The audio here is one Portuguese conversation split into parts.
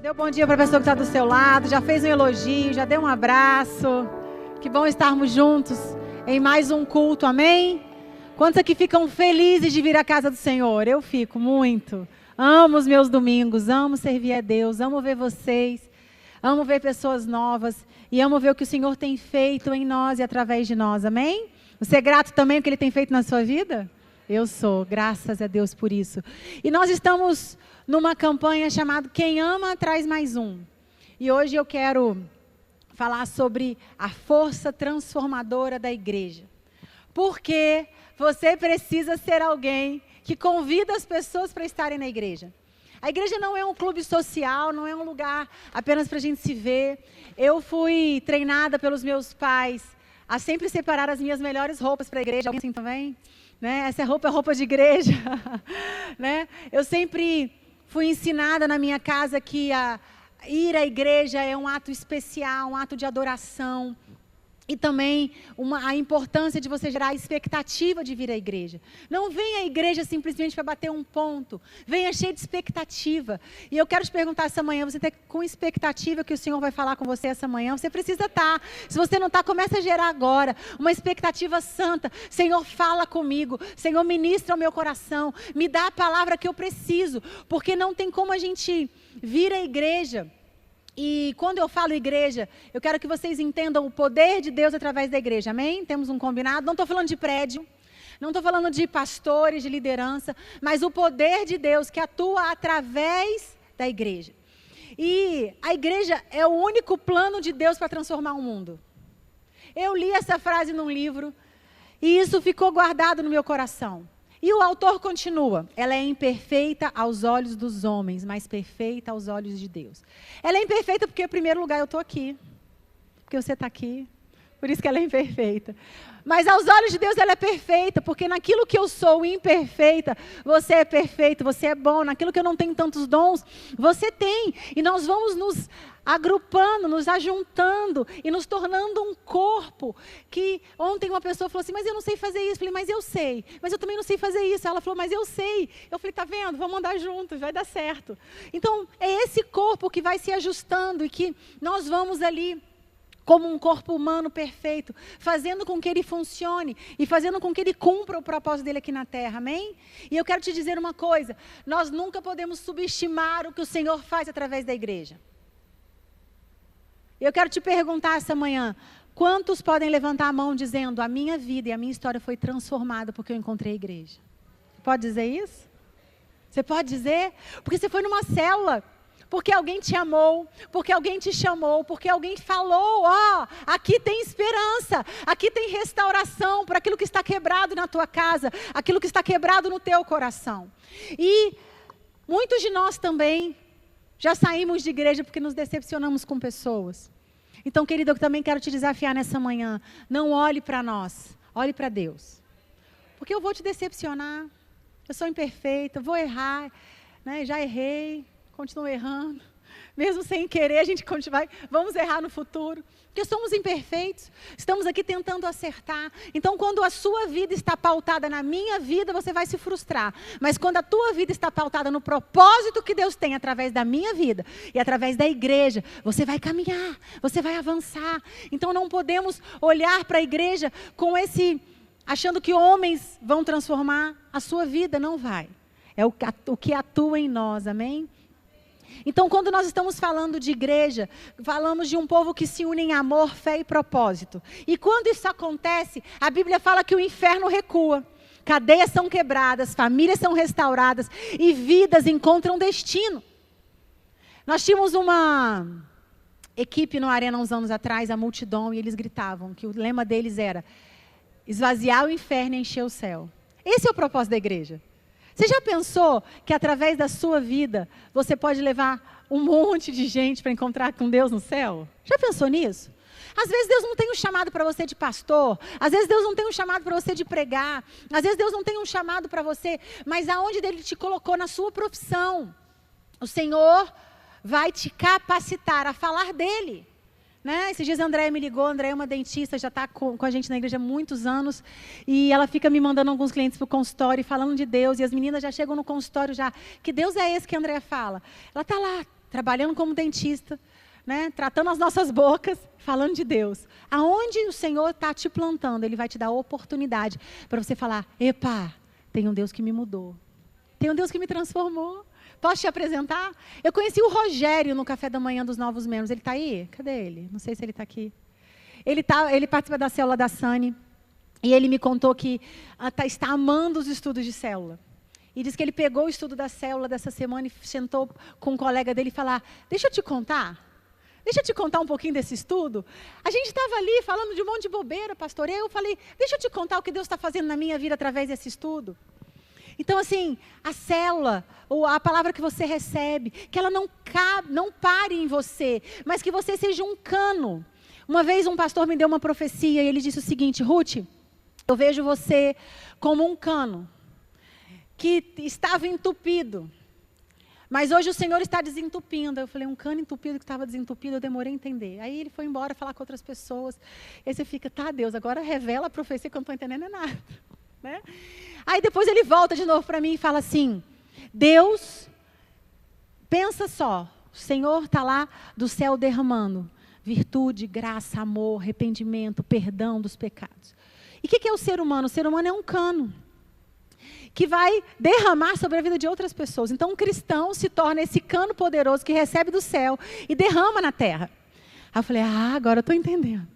Já deu bom dia para a pessoa que está do seu lado, já fez um elogio, já deu um abraço. Que bom estarmos juntos em mais um culto, amém? Quantos aqui ficam felizes de vir à casa do Senhor? Eu fico muito. Amo os meus domingos, amo servir a Deus, amo ver vocês, amo ver pessoas novas e amo ver o que o Senhor tem feito em nós e através de nós, amém? Você é grato também ao que Ele tem feito na sua vida? Eu sou, graças a Deus por isso. E nós estamos numa campanha chamada Quem Ama Traz Mais Um. E hoje eu quero falar sobre a força transformadora da igreja. Porque você precisa ser alguém que convida as pessoas para estarem na igreja. A igreja não é um clube social, não é um lugar apenas para a gente se ver. Eu fui treinada pelos meus pais a sempre separar as minhas melhores roupas para a igreja. Alguém assim também? Né? Essa roupa é roupa de igreja. Né? Eu sempre fui ensinada na minha casa que ir à igreja é um ato especial, um ato de adoração. E também a importância de você gerar a expectativa de vir à igreja. Não venha à igreja simplesmente para bater um ponto. Venha cheio de expectativa. E eu quero te perguntar essa manhã, você está com expectativa que o Senhor vai falar com você essa manhã? Você precisa estar. Se você não está, comece a gerar agora. Uma expectativa santa. Senhor, fala comigo. Senhor, ministra ao meu coração. Me dá a palavra que eu preciso. Porque não tem como a gente vir à igreja. E quando eu falo igreja, eu quero que vocês entendam o poder de Deus através da igreja, amém? Temos um combinado? Não estou falando de prédio, não estou falando de pastores, de liderança, mas o poder de Deus que atua através da igreja. E a igreja é o único plano de Deus para transformar o mundo. Eu li essa frase num livro e isso ficou guardado no meu coração. E o autor continua, ela é imperfeita aos olhos dos homens, mas perfeita aos olhos de Deus. Ela é imperfeita porque, em primeiro lugar, eu estou aqui, porque você está aqui, por isso que ela é imperfeita. Mas aos olhos de Deus ela é perfeita, porque naquilo que eu sou imperfeita, você é perfeito, você é bom. Naquilo que eu não tenho tantos dons, você tem. E nós vamos nos agrupando, nos ajuntando e nos tornando um corpo. Que ontem uma pessoa falou assim, mas eu não sei fazer isso. Eu falei, mas eu sei. Mas eu também não sei fazer isso. Ela falou, mas eu sei. Eu falei, tá vendo? Vamos andar juntos, vai dar certo. Então, é esse corpo que vai se ajustando e que nós vamos ali como um corpo humano perfeito, fazendo com que ele funcione e fazendo com que ele cumpra o propósito dele aqui na terra, amém? E eu quero te dizer uma coisa, nós nunca podemos subestimar o que o Senhor faz através da igreja. Eu quero te perguntar essa manhã, quantos podem levantar a mão dizendo, a minha vida e a minha história foi transformada porque eu encontrei a igreja? Pode dizer isso? Você pode dizer? Porque você foi numa célula, porque alguém te amou, porque alguém te chamou, porque alguém falou, aqui tem esperança, aqui tem restauração para aquilo que está quebrado na tua casa, aquilo que está quebrado no teu coração. E muitos de nós também já saímos de igreja porque nos decepcionamos com pessoas. Então, querido, eu também quero te desafiar nessa manhã, não olhe para nós, olhe para Deus. Porque eu vou te decepcionar, eu sou imperfeita, vou errar, né? Já errei. Continuo errando, mesmo sem querer, a gente vamos errar no futuro, porque somos imperfeitos, estamos aqui tentando acertar. Então, quando a sua vida está pautada na minha vida, você vai se frustrar, mas quando a tua vida está pautada no propósito que Deus tem através da minha vida e através da igreja, você vai caminhar, você vai avançar. Então, não podemos olhar para a igreja com achando que homens vão transformar a sua vida, não vai. É o que atua em nós, amém? Então, quando nós estamos falando de igreja, falamos de um povo que se une em amor, fé e propósito. E quando isso acontece, a Bíblia fala que o inferno recua. Cadeias são quebradas, famílias são restauradas e vidas encontram destino. Nós tínhamos uma equipe no Arena uns anos atrás, a Multidão, e eles gritavam que o lema deles era esvaziar o inferno e encher o céu. Esse é o propósito da igreja. Você já pensou que através da sua vida, você pode levar um monte de gente para encontrar com Deus no céu? Já pensou nisso? Às vezes Deus não tem um chamado para você de pastor, às vezes Deus não tem um chamado para você de pregar, às vezes Deus não tem um chamado para você, mas aonde Ele te colocou na sua profissão, o Senhor vai te capacitar a falar dEle. Né? Esses dias a Andréia me ligou, a Andréia é uma dentista, já está com a gente na igreja há muitos anos, e ela fica me mandando alguns clientes para o consultório, falando de Deus, e as meninas já chegam no consultório já, que Deus é esse que a Andréia fala? Ela está lá trabalhando como dentista, né? Tratando as nossas bocas, falando de Deus. Aonde o Senhor está te plantando, Ele vai te dar a oportunidade para você falar, epa, tem um Deus que me mudou. Tem um Deus que me transformou. Posso te apresentar? Eu conheci o Rogério no café da manhã dos novos membros. Ele está aí? Cadê ele? Não sei se ele está aqui. Ele participa da célula da Sani. E ele me contou que está amando os estudos de célula. E diz que ele pegou o estudo da célula dessa semana e sentou com um colega dele e falou, deixa eu te contar. Deixa eu te contar um pouquinho desse estudo. A gente estava ali falando de um monte de bobeira, pastor. E eu falei, deixa eu te contar o que Deus está fazendo na minha vida através desse estudo. Então, assim, a célula, ou a palavra que você recebe, que ela não pare em você, mas que você seja um cano. Uma vez um pastor me deu uma profecia e ele disse o seguinte, Ruth, eu vejo você como um cano que estava entupido. Mas hoje o Senhor está desentupindo. Eu falei, um cano entupido que estava desentupido, eu demorei a entender. Aí ele foi embora falar com outras pessoas. Aí você fica, tá, Deus, agora revela a profecia que eu não estou entendendo nada. Né? Aí depois ele volta de novo para mim e fala assim, Deus, pensa só, o Senhor está lá do céu derramando virtude, graça, amor, arrependimento, perdão dos pecados. E o que é o ser humano? O ser humano é um cano que vai derramar sobre a vida de outras pessoas. Então, um cristão se torna esse cano poderoso que recebe do céu e derrama na terra. Aí eu falei, agora eu estou entendendo.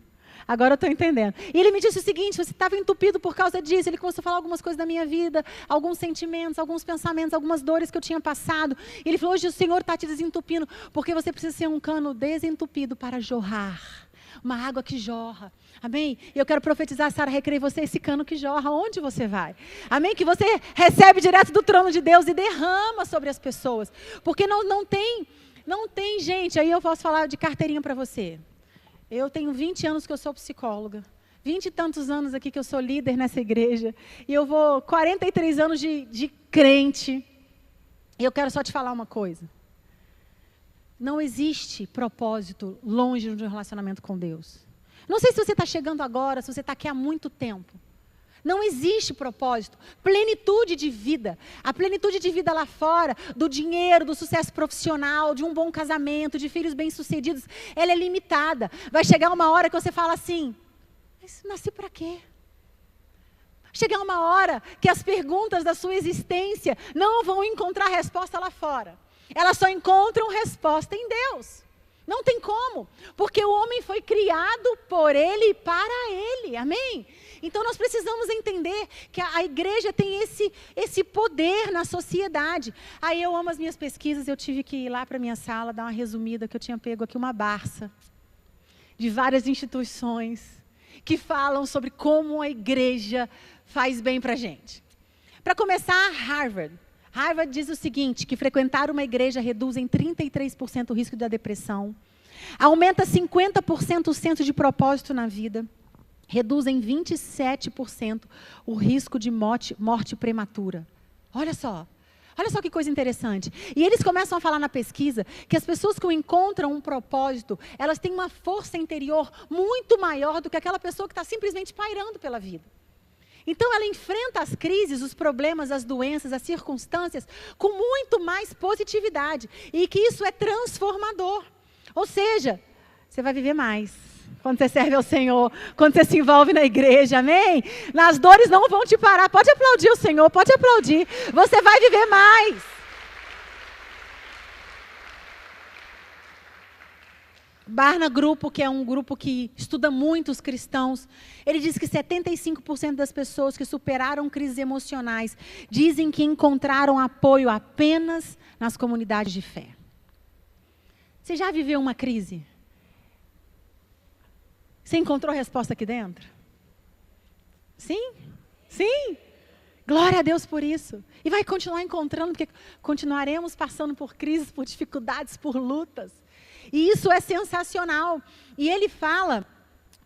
Agora eu estou entendendo. E ele me disse o seguinte, você estava entupido por causa disso. Ele começou a falar algumas coisas da minha vida, alguns sentimentos, alguns pensamentos, algumas dores que eu tinha passado. E ele falou, hoje o Senhor está te desentupindo, porque você precisa ser um cano desentupido para jorrar. Uma água que jorra. Amém? E eu quero profetizar, Sara, recreio você esse cano que jorra. Onde você vai? Amém? Que você recebe direto do trono de Deus e derrama sobre as pessoas. Porque não tem, gente, aí eu posso falar de carteirinha para você. Eu tenho 20 anos que eu sou psicóloga. 20 e tantos anos aqui que eu sou líder nessa igreja. E eu vou 43 anos de crente. E eu quero só te falar uma coisa. Não existe propósito longe de um relacionamento com Deus. Não sei se você está chegando agora, se você está aqui há muito tempo. Não existe propósito, plenitude de vida. A plenitude de vida lá fora, do dinheiro, do sucesso profissional, de um bom casamento, de filhos bem-sucedidos, ela é limitada. Vai chegar uma hora que você fala assim, mas nasci para quê? Chegar uma hora que as perguntas da sua existência não vão encontrar resposta lá fora. Elas só encontram resposta em Deus. Não tem como, porque o homem foi criado por Ele e para Ele, amém? Então nós precisamos entender que a igreja tem esse poder na sociedade. Aí eu amo as minhas pesquisas, eu tive que ir lá para a minha sala, dar uma resumida, que eu tinha pego aqui uma Barça de várias instituições que falam sobre como a igreja faz bem para a gente. Para começar, Harvard diz o seguinte, que frequentar uma igreja reduz em 33% o risco da depressão, aumenta 50% o senso de propósito na vida, reduz em 27% o risco de morte prematura. Olha só que coisa interessante. E eles começam a falar na pesquisa que as pessoas que encontram um propósito, elas têm uma força interior muito maior do que aquela pessoa que está simplesmente pairando pela vida. Então ela enfrenta as crises, os problemas, as doenças, as circunstâncias com muito mais positividade. E que isso é transformador. Ou seja, você vai viver mais quando você serve ao Senhor, quando você se envolve na igreja, amém? As dores não vão te parar. Pode aplaudir o Senhor, pode aplaudir. Você vai viver mais. Barna Grupo, que é um grupo que estuda muito os cristãos, ele diz que 75% das pessoas que superaram crises emocionais dizem que encontraram apoio apenas nas comunidades de fé. Você já viveu uma crise? Você encontrou resposta aqui dentro? Sim? Sim? Glória a Deus por isso. E vai continuar encontrando, porque continuaremos passando por crises, por dificuldades, por lutas. E isso é sensacional. E ele fala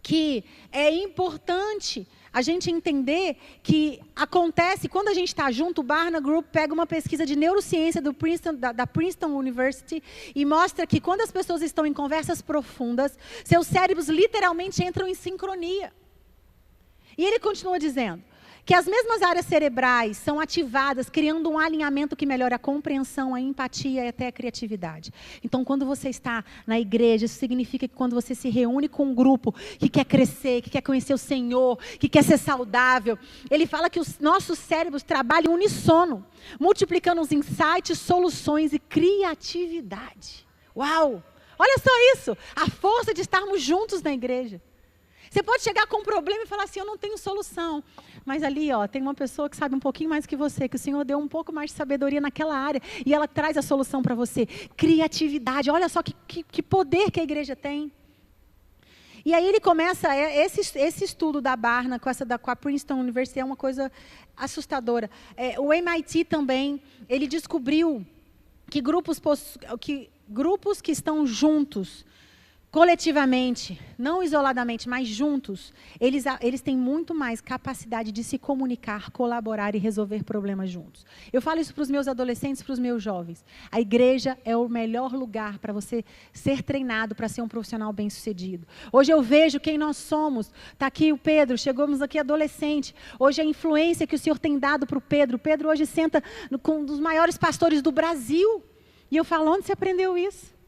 que é importante a gente entender que acontece, quando a gente está junto, o Barna Group pega uma pesquisa de neurociência da Princeton University e mostra que quando as pessoas estão em conversas profundas, seus cérebros literalmente entram em sincronia. E ele continua dizendo que as mesmas áreas cerebrais são ativadas, criando um alinhamento que melhora a compreensão, a empatia e até a criatividade. Então, quando você está na igreja, isso significa que quando você se reúne com um grupo que quer crescer, que quer conhecer o Senhor, que quer ser saudável, ele fala que os nossos cérebros trabalham unissono, multiplicando os insights, soluções e criatividade. Uau! Olha só isso, a força de estarmos juntos na igreja. Você pode chegar com um problema e falar assim, eu não tenho solução. Mas ali, tem uma pessoa que sabe um pouquinho mais que você, que o Senhor deu um pouco mais de sabedoria naquela área, e ela traz a solução para você. Criatividade, olha só que poder que a igreja tem. E aí ele começa, esse estudo da Barna com a Princeton University é uma coisa assustadora. O MIT também, ele descobriu que grupos que estão juntos, coletivamente, não isoladamente, mas juntos, eles têm muito mais capacidade de se comunicar, colaborar e resolver problemas juntos. Eu falo isso para os meus adolescentes, para os meus jovens. A igreja é o melhor lugar para você ser treinado para ser um profissional bem-sucedido. Hoje eu vejo quem nós somos. Está aqui o Pedro, chegamos aqui adolescente. Hoje a influência que o Senhor tem dado para o Pedro. O Pedro hoje senta com um dos maiores pastores do Brasil. E eu falo, onde você aprendeu isso?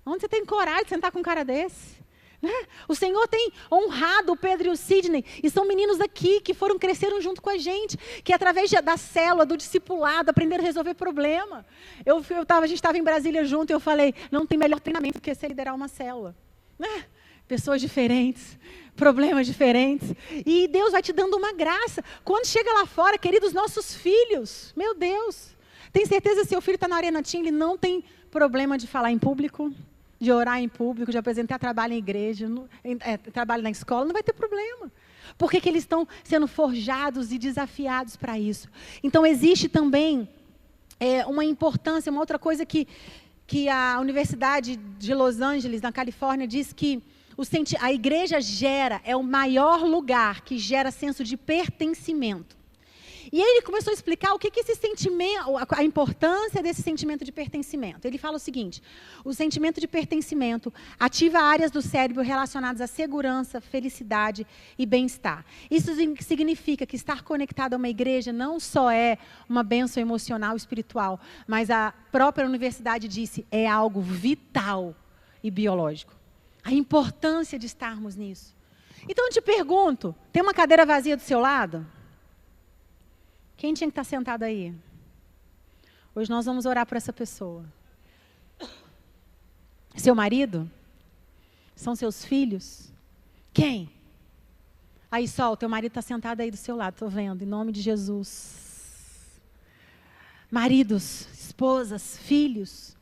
Onde você tem coragem de sentar com um cara desse? Né? O Senhor tem honrado o Pedro e o Sidney, e são meninos aqui que cresceram junto com a gente, que através da célula, do discipulado, aprenderam a resolver problema. A gente estava em Brasília junto e eu falei, não tem melhor treinamento do que você liderar uma célula. Né? Pessoas diferentes, problemas diferentes, e Deus vai te dando uma graça. Quando chega lá fora, queridos, nossos filhos, meu Deus, tem certeza que seu filho está na Arena Team, ele não tem problema de falar em público? De orar em público, de apresentar trabalho em igreja, trabalho na escola, não vai ter problema. Porque que eles estão sendo forjados e desafiados para isso. Então, existe também uma importância, uma outra coisa que a Universidade de Los Angeles, na Califórnia, diz que a igreja é o maior lugar que gera senso de pertencimento. E aí ele começou a explicar o que esse sentimento, a importância desse sentimento de pertencimento. Ele fala o seguinte, o sentimento de pertencimento ativa áreas do cérebro relacionadas à segurança, felicidade e bem-estar. Isso significa que estar conectado a uma igreja não só é uma bênção emocional e espiritual, mas a própria universidade disse, é algo vital e biológico. A importância de estarmos nisso. Então eu te pergunto, tem uma cadeira vazia do seu lado? Quem tinha que estar sentado aí? Hoje nós vamos orar por essa pessoa. Seu marido? São seus filhos? Quem? Aí, Sol, teu marido está sentado aí do seu lado, estou vendo, em nome de Jesus. Maridos, esposas, filhos.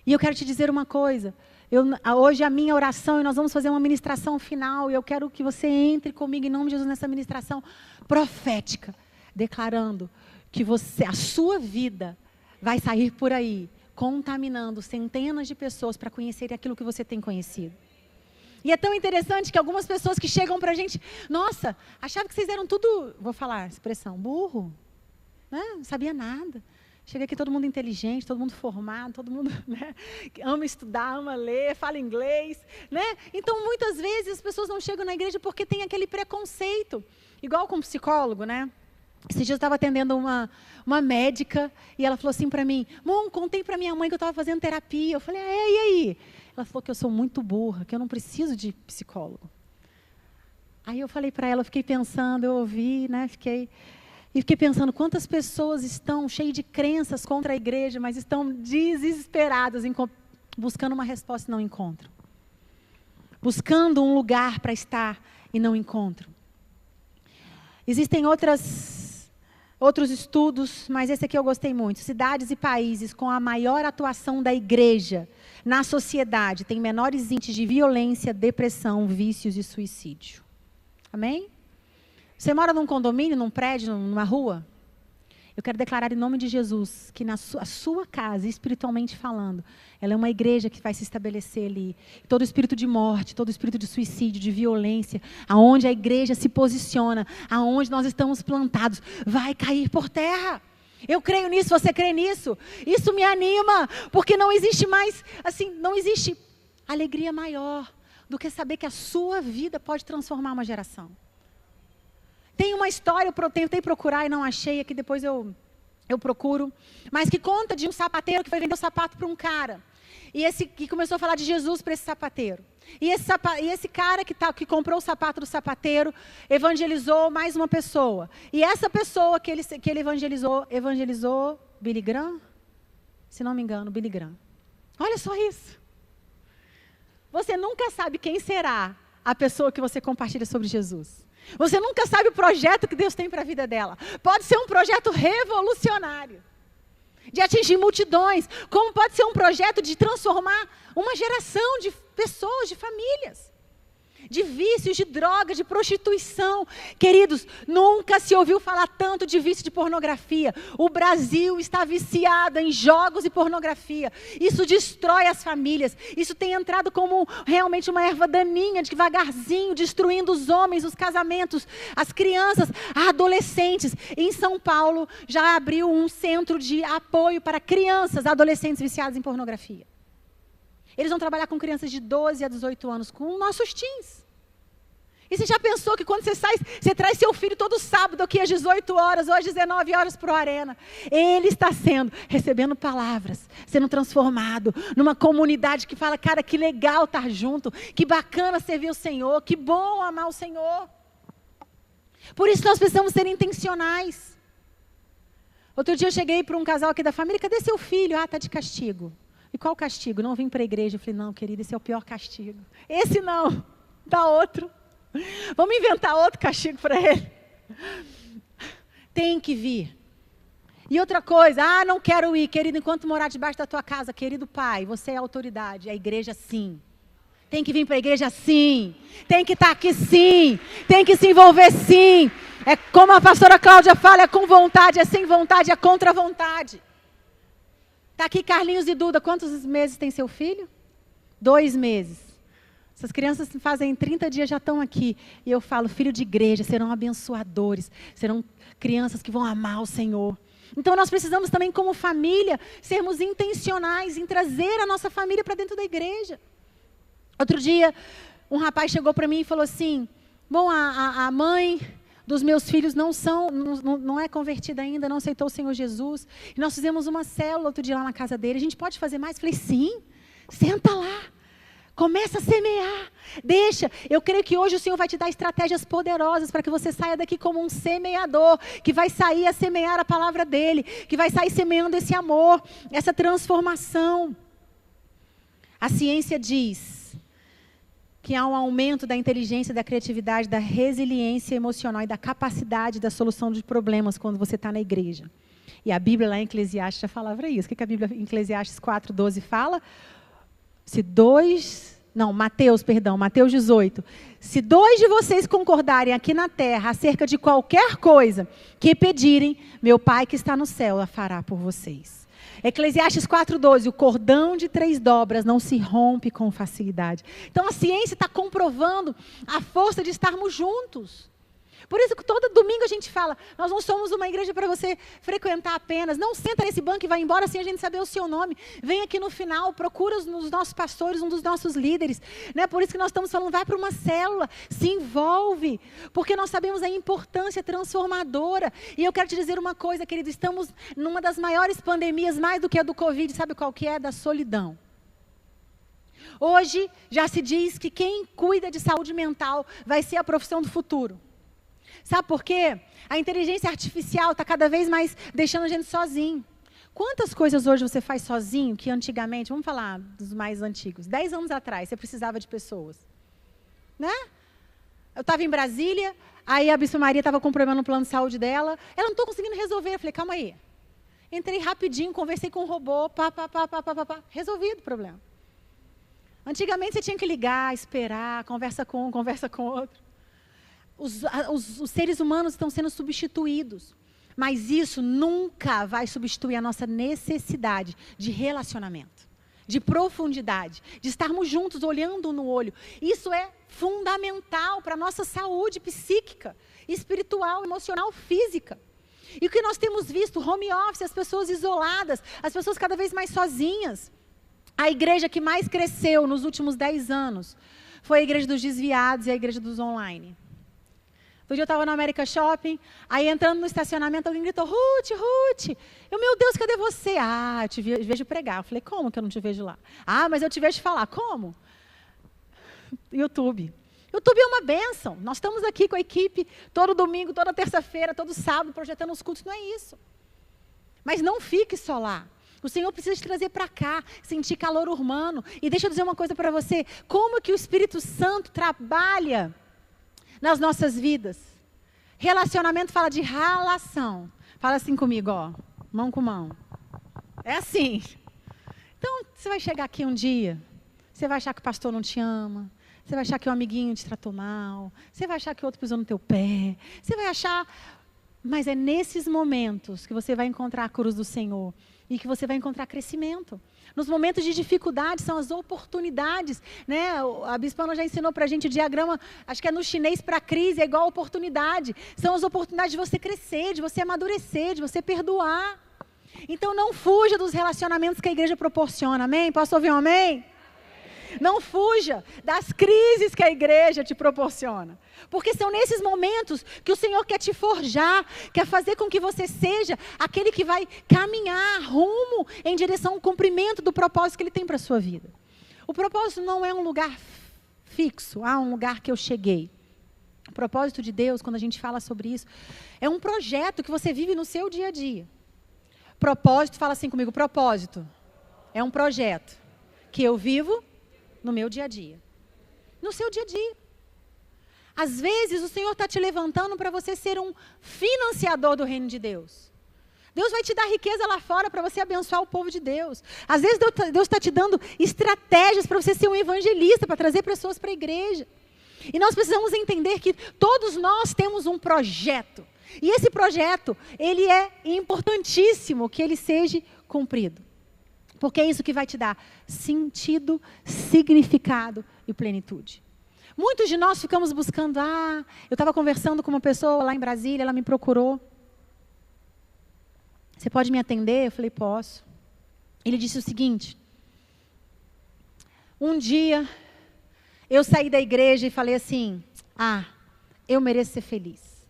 E eu quero te dizer uma coisa. Hoje a minha oração, e nós vamos fazer uma ministração final, e eu quero que você entre comigo em nome de Jesus nessa ministração profética, declarando que a sua vida vai sair por aí, contaminando centenas de pessoas para conhecerem aquilo que você tem conhecido. E é tão interessante que algumas pessoas que chegam para a gente, nossa, achava que vocês eram tudo, vou falar a expressão, burro, né? Não sabia nada. Chega aqui todo mundo inteligente, todo mundo formado, todo mundo, né, ama estudar, ama ler, fala inglês. Né? Então, muitas vezes, as pessoas não chegam na igreja porque tem aquele preconceito. Igual com psicólogo, né? Esses dias eu estava atendendo uma médica e ela falou assim para mim, contei para minha mãe que eu estava fazendo terapia. Eu falei, e aí? Ela falou que eu sou muito burra, que eu não preciso de psicólogo. Aí eu falei para ela, eu fiquei pensando, eu ouvi, né, fiquei pensando quantas pessoas estão cheias de crenças contra a igreja, mas estão desesperadas, buscando uma resposta e não encontram. Buscando um lugar para estar e não encontram. Existem outros estudos, mas esse aqui eu gostei muito. Cidades e países com a maior atuação da igreja na sociedade têm menores índices de violência, depressão, vícios e suicídio. Amém? Você mora num condomínio, num prédio, numa rua? Eu quero declarar em nome de Jesus que a sua casa, espiritualmente falando, ela é uma igreja que vai se estabelecer ali. Todo espírito de morte, todo espírito de suicídio, de violência, aonde a igreja se posiciona, aonde nós estamos plantados, vai cair por terra. Eu creio nisso, você crê nisso? Isso me anima, porque não existe mais, não existe alegria maior do que saber que a sua vida pode transformar uma geração. Tem uma história, eu tentei procurar e não achei, aqui depois eu procuro, mas que conta de um sapateiro que foi vender o sapato para um cara. E começou a falar de Jesus para esse sapateiro. E esse cara que comprou o sapato do sapateiro evangelizou mais uma pessoa. E essa pessoa que ele evangelizou Billy Graham? Se não me engano, Billy Graham. Olha só isso. Você nunca sabe quem será a pessoa que você compartilha sobre Jesus. Você nunca sabe o projeto que Deus tem para a vida dela. Pode ser um projeto revolucionário, de atingir multidões, como pode ser um projeto de transformar uma geração de pessoas, de famílias, de vícios, de drogas, de prostituição. Queridos, nunca se ouviu falar tanto de vício de pornografia. O Brasil está viciado em jogos e pornografia. Isso destrói as famílias. Isso tem entrado como realmente uma erva daninha, devagarzinho, destruindo os homens, os casamentos, as crianças, adolescentes. Em São Paulo, já abriu um centro de apoio para crianças, adolescentes viciados em pornografia. Eles vão trabalhar com crianças de 12 a 18 anos, com nossos teens. E você já pensou que quando você traz seu filho todo sábado aqui às 18 horas, ou às 19 horas para o Arena, ele está recebendo palavras, sendo transformado numa comunidade que fala, cara, que legal estar junto, que bacana servir o Senhor, que bom amar o Senhor. Por isso nós precisamos ser intencionais. Outro dia eu cheguei para um casal aqui da família, cadê seu filho? Ah, está de castigo. E qual castigo? Não vim para a igreja. Eu falei, não, querida, esse é o pior castigo. Esse não, dá outro. Vamos inventar outro castigo para ele. Tem que vir. E outra coisa, não quero ir, querido, enquanto morar debaixo da tua casa, querido pai, você é a autoridade, a igreja sim. Tem que vir para a igreja sim. Tem que estar aqui sim. Tem que se envolver sim. É como a pastora Cláudia fala, é com vontade, é sem vontade, é contra vontade. Está aqui Carlinhos e Duda, quantos meses tem seu filho? 2 meses. Essas crianças fazem 30 dias, já estão aqui. E eu falo, filho de igreja, serão abençoadores, serão crianças que vão amar o Senhor. Então nós precisamos também, como família, sermos intencionais em trazer a nossa família para dentro da igreja. Outro dia, um rapaz chegou para mim e falou assim, bom, a mãe dos meus filhos não é convertida ainda, não aceitou o Senhor Jesus. E nós fizemos uma célula outro dia lá na casa dele. A gente pode fazer mais? Falei, sim, senta lá. Começa a semear. Deixa. Eu creio que hoje o Senhor vai te dar estratégias poderosas para que você saia daqui como um semeador, que vai sair a semear a palavra dele, que vai sair semeando esse amor, essa transformação. A ciência diz que há um aumento da inteligência, da criatividade, da resiliência emocional e da capacidade da solução de problemas quando você está na igreja. E a Bíblia lá em Eclesiastes já falava isso. O que a Bíblia em Eclesiastes 4:12 fala? Mateus 18. Se 2 de vocês concordarem aqui na terra acerca de qualquer coisa que pedirem, meu Pai que está no céu a fará por vocês. Eclesiastes 4:12, o cordão de 3 dobras não se rompe com facilidade. Então a ciência está comprovando a força de estarmos juntos. Por isso que todo domingo a gente fala, nós não somos uma igreja para você frequentar apenas. Não senta nesse banco e vai embora sem a gente saber o seu nome. Vem aqui no final, procura os nossos pastores, um dos nossos líderes. Né? Por isso que nós estamos falando, vai para uma célula, se envolve. Porque nós sabemos a importância transformadora. E eu quero te dizer uma coisa, querido, estamos numa das maiores pandemias, mais do que a do Covid, sabe qual que é? Da solidão. Hoje já se diz que quem cuida de saúde mental vai ser a profissão do futuro. Sabe por quê? A inteligência artificial está cada vez mais deixando a gente sozinho. Quantas coisas hoje você faz sozinho que antigamente, vamos falar dos mais antigos, 10 anos atrás você precisava de pessoas. Né? Eu estava em Brasília, aí a Bispa Maria estava com um problema no plano de saúde dela, ela não estou conseguindo resolver. Eu falei, calma aí. Entrei rapidinho, conversei com o robô, resolvido o problema. Antigamente você tinha que ligar, esperar, conversa com um, conversa com outro. Os seres humanos estão sendo substituídos. Mas isso nunca vai substituir a nossa necessidade de relacionamento, de profundidade, de estarmos juntos, olhando no olho. Isso é fundamental para a nossa saúde psíquica, espiritual, emocional, física. E o que nós temos visto, home office, as pessoas isoladas, as pessoas cada vez mais sozinhas. A igreja que mais cresceu nos últimos 10 anos foi a igreja dos desviados e a igreja dos online. Outro dia eu estava no América Shopping, aí entrando no estacionamento, alguém gritou, Ruth, Ruth. Eu, meu Deus, cadê você? Ah, eu te vejo pregar. Eu falei, como que eu não te vejo lá? Ah, mas eu te vejo falar. Como? YouTube. YouTube é uma bênção. Nós estamos aqui com a equipe todo domingo, toda terça-feira, todo sábado, projetando os cultos. Não é isso. Mas não fique só lá. O Senhor precisa te trazer para cá, sentir calor humano. E deixa eu dizer uma coisa para você. Como que o Espírito Santo trabalha nas nossas vidas? Relacionamento fala de relação. Fala assim comigo, ó. Mão com mão. É assim. Então, você vai chegar aqui um dia, você vai achar que o pastor não te ama, você vai achar que um amiguinho te tratou mal, você vai achar que o outro pisou no teu pé, você vai achar... Mas é nesses momentos que você vai encontrar a cruz do Senhor e que você vai encontrar crescimento. Nos momentos de dificuldade são as oportunidades, né? A Bispana já ensinou para a gente o diagrama, acho que é no chinês para crise, é igual a oportunidade. São as oportunidades de você crescer, de você amadurecer, de você perdoar. Então não fuja dos relacionamentos que a igreja proporciona, amém? Posso ouvir um amém? Não fuja das crises que a igreja te proporciona. Porque são nesses momentos que o Senhor quer te forjar, quer fazer com que você seja aquele que vai caminhar rumo em direção ao cumprimento do propósito que Ele tem para a sua vida. O propósito não é um lugar fixo, um lugar que eu cheguei. O propósito de Deus, quando a gente fala sobre isso, é um projeto que você vive no seu dia a dia. Propósito, fala assim comigo, propósito é um projeto que eu vivo no meu dia a dia. No seu dia a dia. Às vezes o Senhor está te levantando para você ser um financiador do reino de Deus. Deus vai te dar riqueza lá fora para você abençoar o povo de Deus. Às vezes Deus está te dando estratégias para você ser um evangelista, para trazer pessoas para a igreja. E nós precisamos entender que todos nós temos um projeto. E esse projeto, ele é importantíssimo que ele seja cumprido. Porque é isso que vai te dar sentido, significado e plenitude. Muitos de nós ficamos buscando, eu estava conversando com uma pessoa lá em Brasília, ela me procurou. Você pode me atender? Eu falei, posso. Ele disse o seguinte, um dia eu saí da igreja e falei assim, eu mereço ser feliz.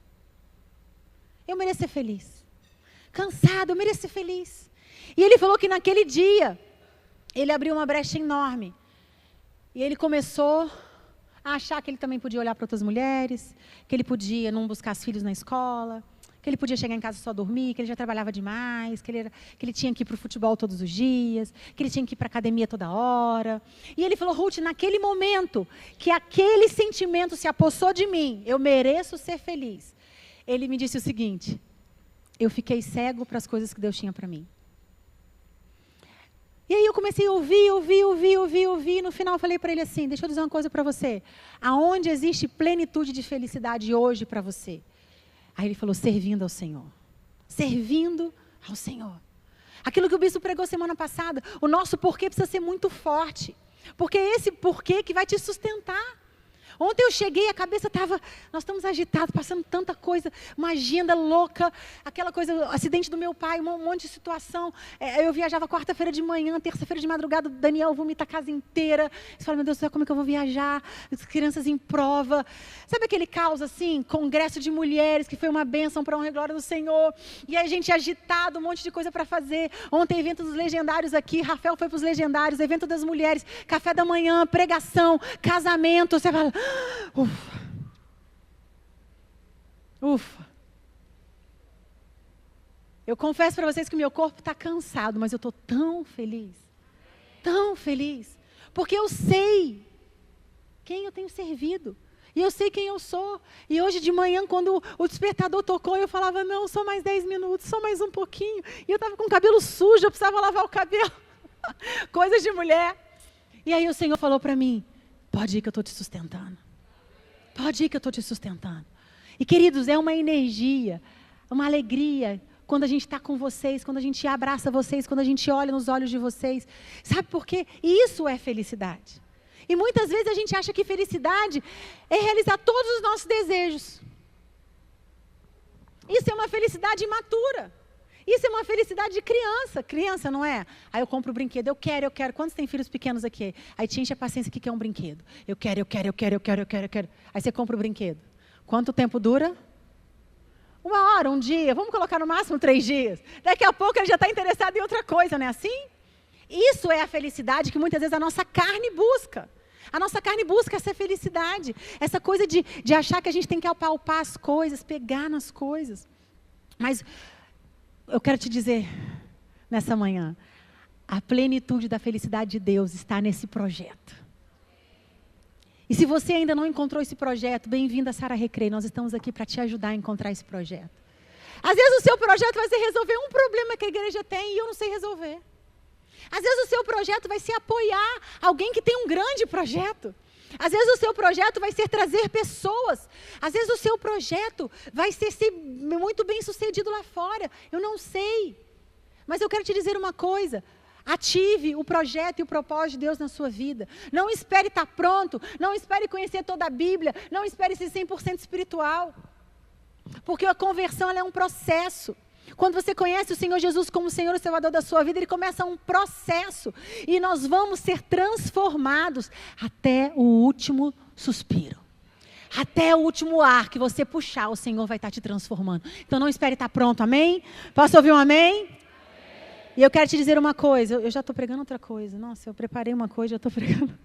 Eu mereço ser feliz. Cansado, eu mereço ser feliz. E ele falou que naquele dia, ele abriu uma brecha enorme. E ele começou a achar que ele também podia olhar para outras mulheres, que ele podia não buscar os filhos na escola, que ele podia chegar em casa só dormir, que ele já trabalhava demais, que ele tinha que ir para o futebol todos os dias, que ele tinha que ir para a academia toda hora. E ele falou, Ruth, naquele momento que aquele sentimento se apossou de mim, eu mereço ser feliz. Ele me disse o seguinte, eu fiquei cego para as coisas que Deus tinha para mim. E aí eu comecei a ouvir, no final eu falei para ele assim, deixa eu dizer uma coisa para você, aonde existe plenitude de felicidade hoje para você? Aí ele falou, servindo ao Senhor. Servindo ao Senhor. Aquilo que o bispo pregou semana passada, o nosso porquê precisa ser muito forte, porque é esse porquê que vai te sustentar. Ontem eu cheguei, a cabeça estava, nós estamos agitados, passando tanta coisa, uma agenda louca, aquela coisa, acidente do meu pai, um monte de situação. Eu viajava quarta-feira de manhã, terça-feira de madrugada, o Daniel vomita a casa inteira. Você fala, meu Deus do céu, como é que eu vou viajar? As crianças em prova. Sabe aquele caos assim, congresso de mulheres, que foi uma bênção para a honra e glória do Senhor. E a gente agitado, um monte de coisa para fazer. Ontem, evento dos legendários aqui, Rafael foi para os legendários, evento das mulheres, café da manhã, pregação, casamento. Você fala... Ufa. Eu confesso para vocês que o meu corpo está cansado, mas eu estou tão feliz, porque eu sei quem eu tenho servido, e eu sei quem eu sou. E hoje de manhã, quando o despertador tocou, eu falava, não, só mais 10 minutos, só mais um pouquinho, e eu estava com o cabelo sujo, eu precisava lavar o cabelo, coisas de mulher. E aí o Senhor falou para mim, pode ir que eu estou te sustentando. Pode ir que eu estou te sustentando. E queridos, é uma energia, uma alegria, quando a gente está com vocês, quando a gente abraça vocês, quando a gente olha nos olhos de vocês. Sabe por quê? Isso é felicidade. E muitas vezes a gente acha que felicidade é realizar todos os nossos desejos. Isso é uma felicidade imatura. Isso é uma felicidade de criança. Criança, não é? Aí eu compro o brinquedo, eu quero. Quantos tem filhos pequenos aqui? Aí te enche a paciência que quer um brinquedo. Eu quero. Aí você compra o brinquedo. Quanto tempo dura? 1 hora, 1 dia, vamos colocar no máximo 3 dias. Daqui a pouco ele já está interessado em outra coisa, não é assim? Isso é a felicidade que muitas vezes a nossa carne busca. A nossa carne busca essa felicidade, essa coisa de achar que a gente tem que apalpar as coisas, pegar nas coisas. Mas eu quero te dizer, nessa manhã, a plenitude da felicidade de Deus está nesse projeto. E se você ainda não encontrou esse projeto, bem-vinda a Sara Recreio, nós estamos aqui para te ajudar a encontrar esse projeto. Às vezes o seu projeto vai ser resolver um problema que a igreja tem e eu não sei resolver. Às vezes o seu projeto vai ser apoiar alguém que tem um grande projeto. Às vezes o seu projeto vai ser trazer pessoas. Às vezes o seu projeto vai ser muito bem sucedido lá fora. Eu não sei. Mas eu quero te dizer uma coisa. Ative o projeto e o propósito de Deus na sua vida. Não espere estar pronto. Não espere conhecer toda a Bíblia. Não espere ser 100% espiritual. Porque a conversão ela é um processo. Quando você conhece o Senhor Jesus como Senhor e Salvador da sua vida, Ele começa um processo. E nós vamos ser transformados até o último suspiro. Até o último ar que você puxar, o Senhor vai estar te transformando. Então não espere estar pronto, amém? Posso ouvir um amém? Amém. E eu quero te dizer uma coisa, eu já estou pregando outra coisa. Nossa, eu preparei uma coisa, já estou pregando.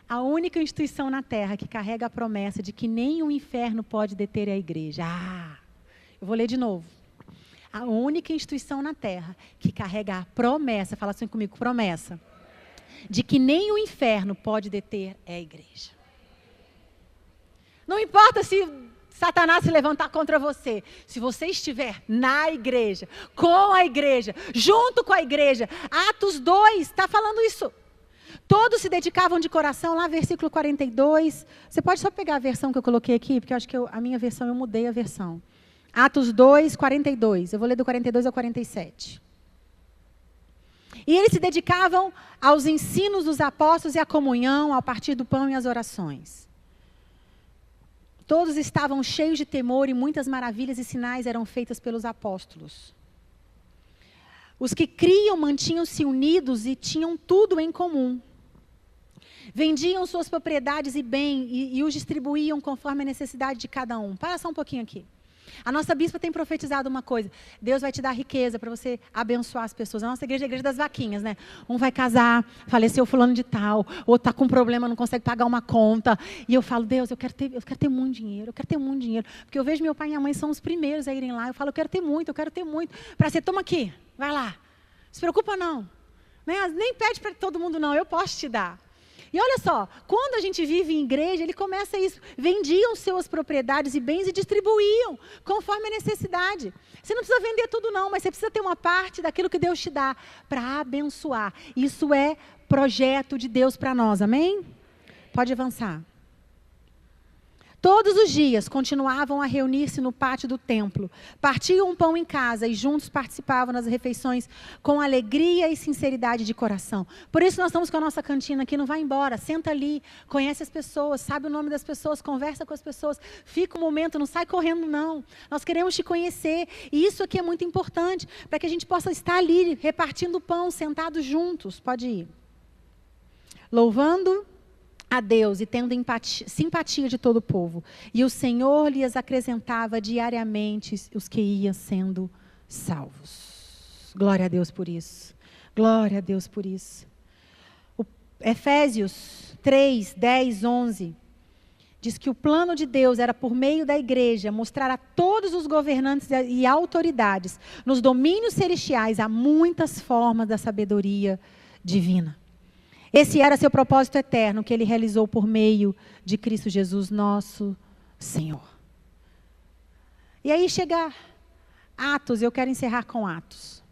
A única instituição na terra que carrega a promessa de que nem o inferno pode deter a igreja. Eu vou ler de novo. A única instituição na terra que carrega a promessa, fala assim comigo, promessa, de que nem o inferno pode deter é a igreja. Não importa se Satanás se levantar contra você, se você estiver na igreja, com a igreja, junto com a igreja, Atos 2 está falando isso. Todos se dedicavam de coração, lá versículo 42, você pode só pegar a versão que eu coloquei aqui, porque eu acho que a minha versão, eu mudei a versão. Atos 2, 42. Eu vou ler do 42 ao 47. E eles se dedicavam aos ensinos dos apóstolos e à comunhão, ao partir do pão e às orações. Todos estavam cheios de temor e muitas maravilhas e sinais eram feitas pelos apóstolos. Os que criam mantinham-se unidos e tinham tudo em comum. Vendiam suas propriedades e bem e os distribuíam conforme a necessidade de cada um. Para só um pouquinho aqui. A nossa bispa tem profetizado uma coisa. Deus vai te dar riqueza para você abençoar as pessoas. A nossa igreja é a igreja das vaquinhas, né? Um vai casar, faleceu fulano de tal, outro está com problema, não consegue pagar uma conta. E eu falo, Deus, eu quero ter muito dinheiro, eu quero ter muito dinheiro. Porque eu vejo meu pai e minha mãe são os primeiros a irem lá. Eu falo, eu quero ter muito. Para você, toma aqui, vai lá. Não se preocupa não. Né? Nem pede para todo mundo não, eu posso te dar. E olha só, quando a gente vive em igreja, ele começa isso. Vendiam suas propriedades e bens e distribuíam, conforme a necessidade. Você não precisa vender tudo não, mas você precisa ter uma parte daquilo que Deus te dá para abençoar. Isso é projeto de Deus para nós, amém? Pode avançar. Todos os dias continuavam a reunir-se no pátio do templo. Partiam um pão em casa e juntos participavam das refeições com alegria e sinceridade de coração. Por isso nós estamos com a nossa cantina aqui, não vai embora. Senta ali, conhece as pessoas, sabe o nome das pessoas, conversa com as pessoas. Fica um momento, não sai correndo não. Nós queremos te conhecer. E isso aqui é muito importante, para que a gente possa estar ali, repartindo o pão, sentados juntos. Pode ir. Louvando a Deus e tendo simpatia de todo o povo. E o Senhor lhes acrescentava diariamente os que iam sendo salvos. Glória a Deus por isso. Glória a Deus por isso. Efésios 3, 10, 11 diz que o plano de Deus era, por meio da igreja, mostrar a todos os governantes e autoridades nos domínios celestiais há muitas formas da sabedoria divina. Esse era seu propósito eterno, que ele realizou por meio de Cristo Jesus, nosso Senhor. E aí chega Atos, eu quero encerrar com Atos.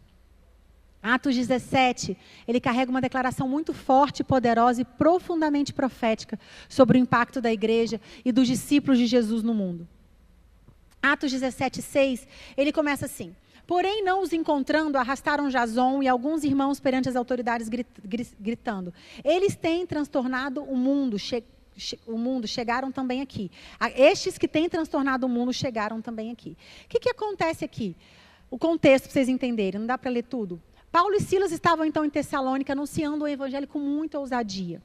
Atos 17, ele carrega uma declaração muito forte, poderosa e profundamente profética sobre o impacto da igreja e dos discípulos de Jesus no mundo. Atos 17, 6, ele começa assim. Porém, não os encontrando, arrastaram Jason e alguns irmãos perante as autoridades gritando. Eles têm transtornado o mundo, chegaram também aqui. Estes que têm transtornado o mundo chegaram também aqui. O que acontece aqui? O contexto, para vocês entenderem, não dá para ler tudo. Paulo e Silas estavam então em Tessalônica anunciando o evangelho com muita ousadia.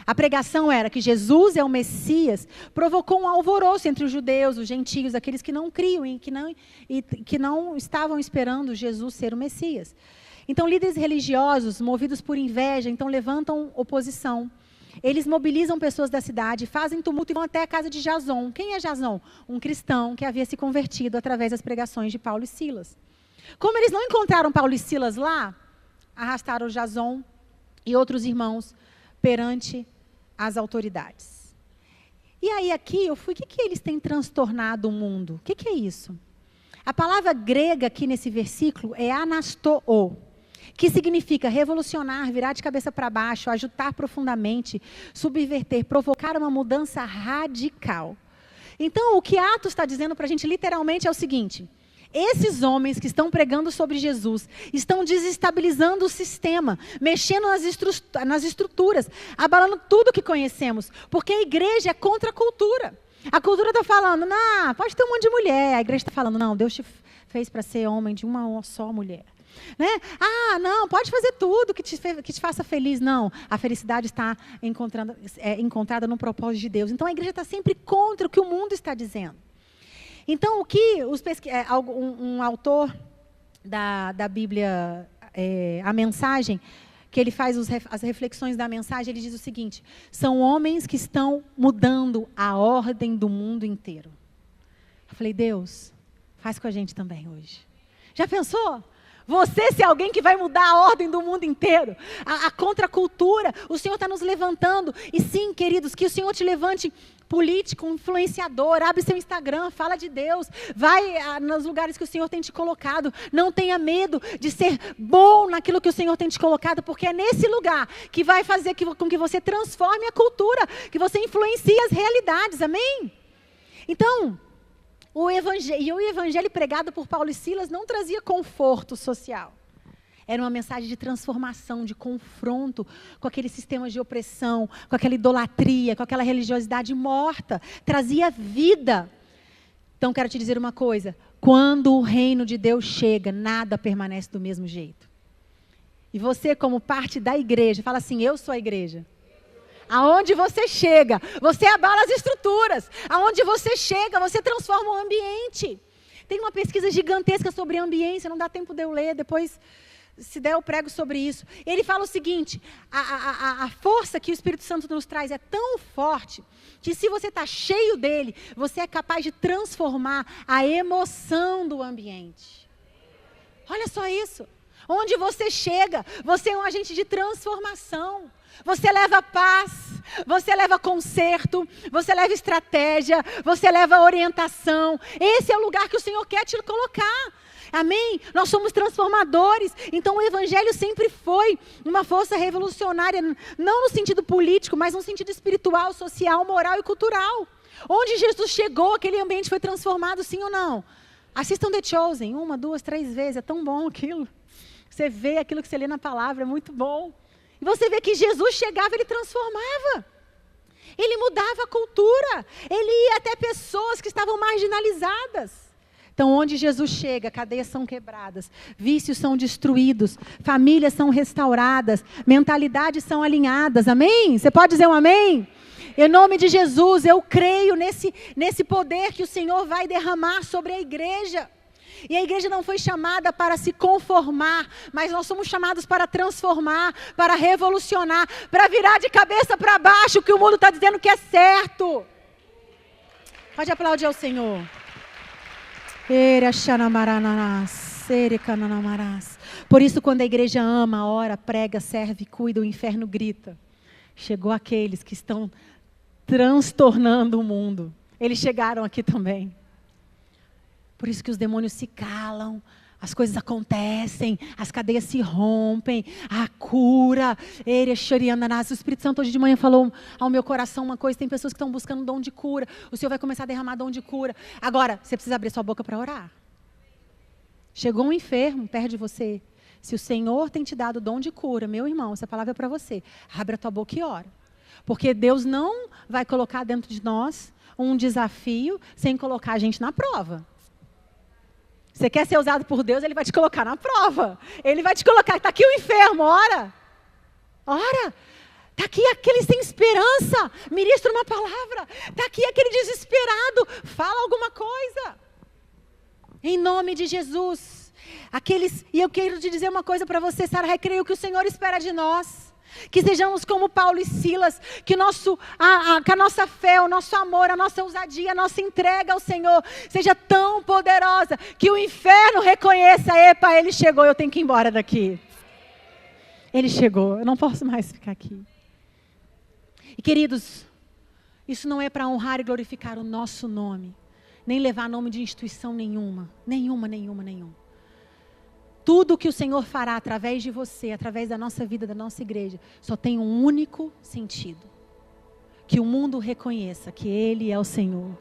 A pregação era que Jesus é o Messias, provocou um alvoroço entre os judeus, os gentios, aqueles que não criam e que não estavam esperando Jesus ser o Messias. Então, líderes religiosos, movidos por inveja, então levantam oposição. Eles mobilizam pessoas da cidade, fazem tumulto e vão até a casa de Jason. Quem é Jason? Um cristão que havia se convertido através das pregações de Paulo e Silas. Como eles não encontraram Paulo e Silas lá, arrastaram Jason e outros irmãos perante as autoridades. E aí aqui eu fui, o que eles têm transtornado o mundo? O que é isso? A palavra grega aqui nesse versículo é anastoo, que significa revolucionar, virar de cabeça para baixo, agitar profundamente, subverter, provocar uma mudança radical. Então, o que Atos está dizendo para a gente literalmente é o seguinte: esses homens que estão pregando sobre Jesus estão desestabilizando o sistema, mexendo nas estruturas, abalando tudo que conhecemos, porque a igreja é contra a cultura. A cultura está falando, não, pode ter um monte de mulher. A igreja está falando, não, Deus te fez para ser homem de uma só mulher. Né? Ah, não, pode fazer tudo que te faça feliz. Não, a felicidade está encontrada no propósito de Deus. Então a igreja está sempre contra o que o mundo está dizendo. Então o que um autor da Bíblia, a mensagem, que ele faz as reflexões da mensagem, ele diz o seguinte: são homens que estão mudando a ordem do mundo inteiro. Eu falei, Deus, faz com a gente também hoje. Já pensou? Você ser alguém que vai mudar a ordem do mundo inteiro, a contracultura, o Senhor está nos levantando. E sim, queridos, que o Senhor te levante político, influenciador, abre seu Instagram, fala de Deus, vai nos lugares que o Senhor tem te colocado, não tenha medo de ser bom naquilo que o Senhor tem te colocado, porque é nesse lugar que vai fazer com que você transforme a cultura, que você influencie as realidades, amém? Então, o evangelho pregado por Paulo e Silas não trazia conforto social. Era uma mensagem de transformação, de confronto com aqueles sistemas de opressão, com aquela idolatria, com aquela religiosidade morta. Trazia vida. Então, quero te dizer uma coisa: quando o reino de Deus chega, nada permanece do mesmo jeito. E você, como parte da igreja, fala assim, eu sou a igreja. Aonde você chega, você abala as estruturas. Aonde você chega, você transforma o ambiente. Tem uma pesquisa gigantesca sobre ambiência, não dá tempo de eu ler, depois, se der, eu prego sobre isso. Ele fala o seguinte: a força que o Espírito Santo nos traz é tão forte, que se você está cheio dele, você é capaz de transformar a emoção do ambiente. Olha só isso. Onde você chega, você é um agente de transformação. Você leva paz, você leva conserto, você leva estratégia, você leva orientação. Esse é o lugar que o Senhor quer te colocar. Amém? Nós somos transformadores. Então o evangelho sempre foi uma força revolucionária, não no sentido político, mas no sentido espiritual, social, moral e cultural. Onde Jesus chegou, aquele ambiente foi transformado, sim ou não? Assistam The Chosen, 1, 2, 3 vezes, é tão bom aquilo. Você vê aquilo que você lê na palavra, é muito bom. E você vê que Jesus chegava, ele transformava. Ele mudava a cultura. Ele ia até pessoas que estavam marginalizadas. Então, onde Jesus chega, cadeias são quebradas, vícios são destruídos, famílias são restauradas, mentalidades são alinhadas. Amém? Você pode dizer um amém? Em nome de Jesus, eu creio nesse poder que o Senhor vai derramar sobre a igreja. E a igreja não foi chamada para se conformar, mas nós somos chamados para transformar, para revolucionar, para virar de cabeça para baixo o que o mundo está dizendo que é certo. Pode aplaudir ao Senhor. Por isso, quando a igreja ama, ora, prega, serve, cuida, o inferno grita. Chegou aqueles que estão transtornando o mundo. Eles chegaram aqui também. Por isso que os demônios se calam, as coisas acontecem, as cadeias se rompem, a cura. O Espírito Santo hoje de manhã falou ao meu coração uma coisa: tem pessoas que estão buscando dom de cura, o Senhor vai começar a derramar dom de cura. Agora, você precisa abrir sua boca para orar. Chegou um enfermo perto de você. Se o Senhor tem te dado dom de cura, meu irmão, essa palavra é para você. Abre a tua boca e ora. Porque Deus não vai colocar dentro de nós um desafio sem colocar a gente na prova. Você quer ser usado por Deus, Ele vai te colocar na prova. Ele vai te colocar, está aqui o enfermo, ora. Ora. Está aqui aquele sem esperança, ministra uma palavra. Está aqui aquele desesperado, fala alguma coisa. Em nome de Jesus. E eu quero te dizer uma coisa para você, Sara Recreio, o que o Senhor espera de nós. Que sejamos como Paulo e Silas, que a nossa fé, o nosso amor, a nossa ousadia, a nossa entrega ao Senhor seja tão poderosa, que o inferno reconheça, epa, ele chegou, eu tenho que ir embora daqui. Ele chegou, eu não posso mais ficar aqui. E queridos, isso não é para honrar e glorificar o nosso nome, nem levar nome de instituição nenhuma. Tudo que o Senhor fará através de você, através da nossa vida, da nossa igreja, só tem um único sentido. Que o mundo reconheça que Ele é o Senhor,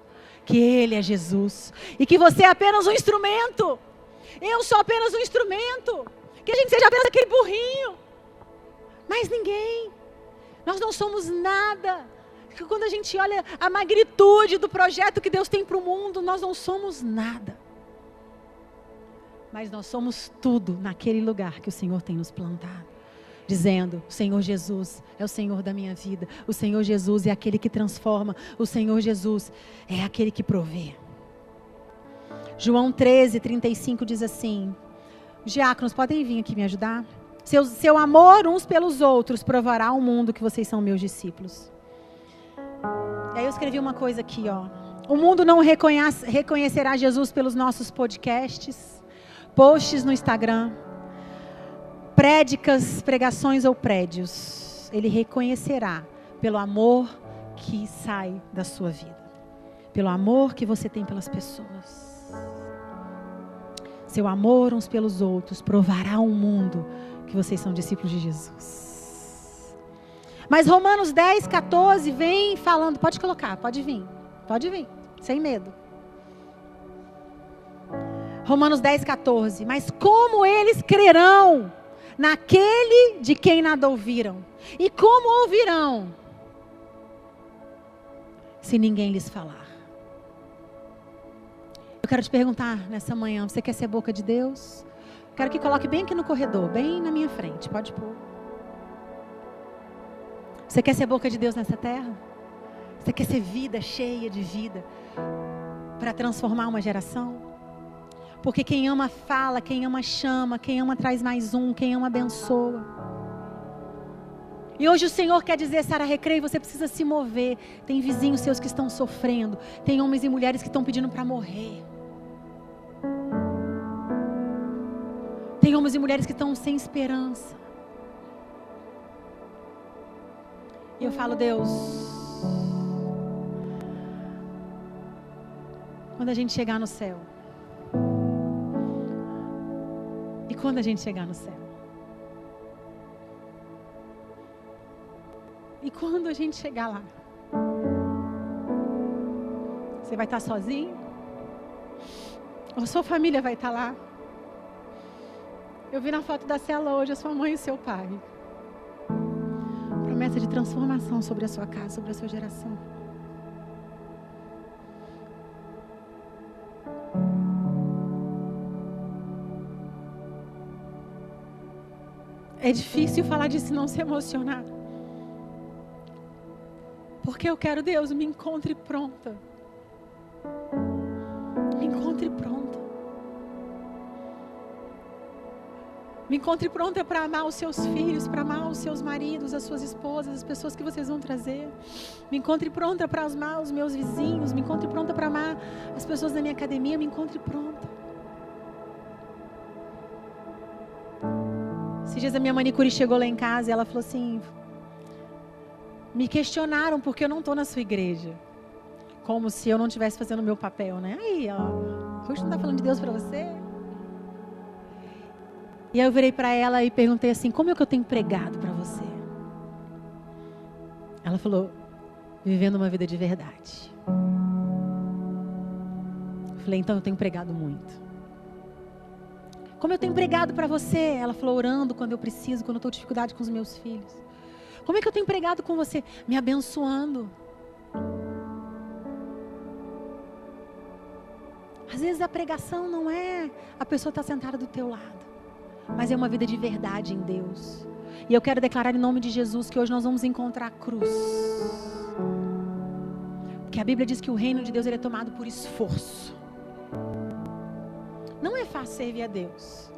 que Ele é Jesus, e que você é apenas um instrumento. Eu sou apenas um instrumento. Que a gente seja apenas aquele burrinho. Mais ninguém. Nós não somos nada. Quando a gente olha a magnitude do projeto que Deus tem para o mundo, nós não somos nada. Mas nós somos tudo naquele lugar que o Senhor tem nos plantado. Dizendo, o Senhor Jesus é o Senhor da minha vida. O Senhor Jesus é aquele que transforma. O Senhor Jesus é aquele que provê. João 13:35 diz assim. Os diáconos podem vir aqui me ajudar? Seu amor uns pelos outros provará ao mundo que vocês são meus discípulos. E aí eu escrevi uma coisa aqui, ó. O mundo não reconhecerá Jesus pelos nossos podcasts, posts no Instagram, pregações ou prédios. Ele reconhecerá pelo amor que sai da sua vida. Pelo amor que você tem pelas pessoas. Seu amor uns pelos outros provará ao mundo que vocês são discípulos de Jesus. Mas Romanos 10:14 vem falando, pode colocar, pode vir, sem medo. Romanos 10:14, mas como eles crerão naquele de quem nada ouviram? E como ouvirão se ninguém lhes falar? Eu quero te perguntar nessa manhã, você quer ser boca de Deus? Quero que coloque bem aqui no corredor, bem na minha frente, pode pôr. Você quer ser boca de Deus nessa terra? Você quer ser vida, cheia de vida, para transformar uma geração? Porque quem ama fala, quem ama chama, quem ama traz mais um, quem ama abençoa. E hoje o Senhor quer dizer, Sara Recreio, você precisa se mover. Tem vizinhos seus que estão sofrendo, tem homens e mulheres que estão pedindo para morrer. Tem homens e mulheres que estão sem esperança. E eu falo, Deus, quando a gente chegar no céu, e quando a gente chegar no céu, e quando a gente chegar lá, você vai estar sozinho? Ou sua família vai estar lá? Eu vi na foto da cela hoje a sua mãe e o seu pai. Promessa de transformação sobre a sua casa, sobre a sua geração. É difícil falar disso e não se emocionar. Porque eu quero, Deus, me encontre pronta. Me encontre pronta. Me encontre pronta para amar os seus filhos, para amar os seus maridos, as suas esposas, as pessoas que vocês vão trazer. Me encontre pronta para amar os meus vizinhos. Me encontre pronta para amar as pessoas da minha academia. Me encontre pronta. Esses dias a minha manicure chegou lá em casa e ela falou assim... Me questionaram porque eu não estou na sua igreja. Como se eu não estivesse fazendo o meu papel, né? Aí, ó. Hoje não está falando de Deus para você? E aí eu virei para ela e perguntei assim, como é que eu tenho pregado para você? Ela falou, vivendo uma vida de verdade. Eu falei, então eu tenho pregado muito. Como eu tenho pregado para você? Ela falou, orando quando eu preciso, quando eu estou com dificuldade com os meus filhos. Como é que eu tenho pregado com você? Me abençoando. Às vezes a pregação não é a pessoa estar sentada do teu lado. Mas é uma vida de verdade em Deus. E eu quero declarar em nome de Jesus que hoje nós vamos encontrar a cruz. Porque a Bíblia diz que o reino de Deus ele é tomado por esforço. Não é fácil servir a Deus.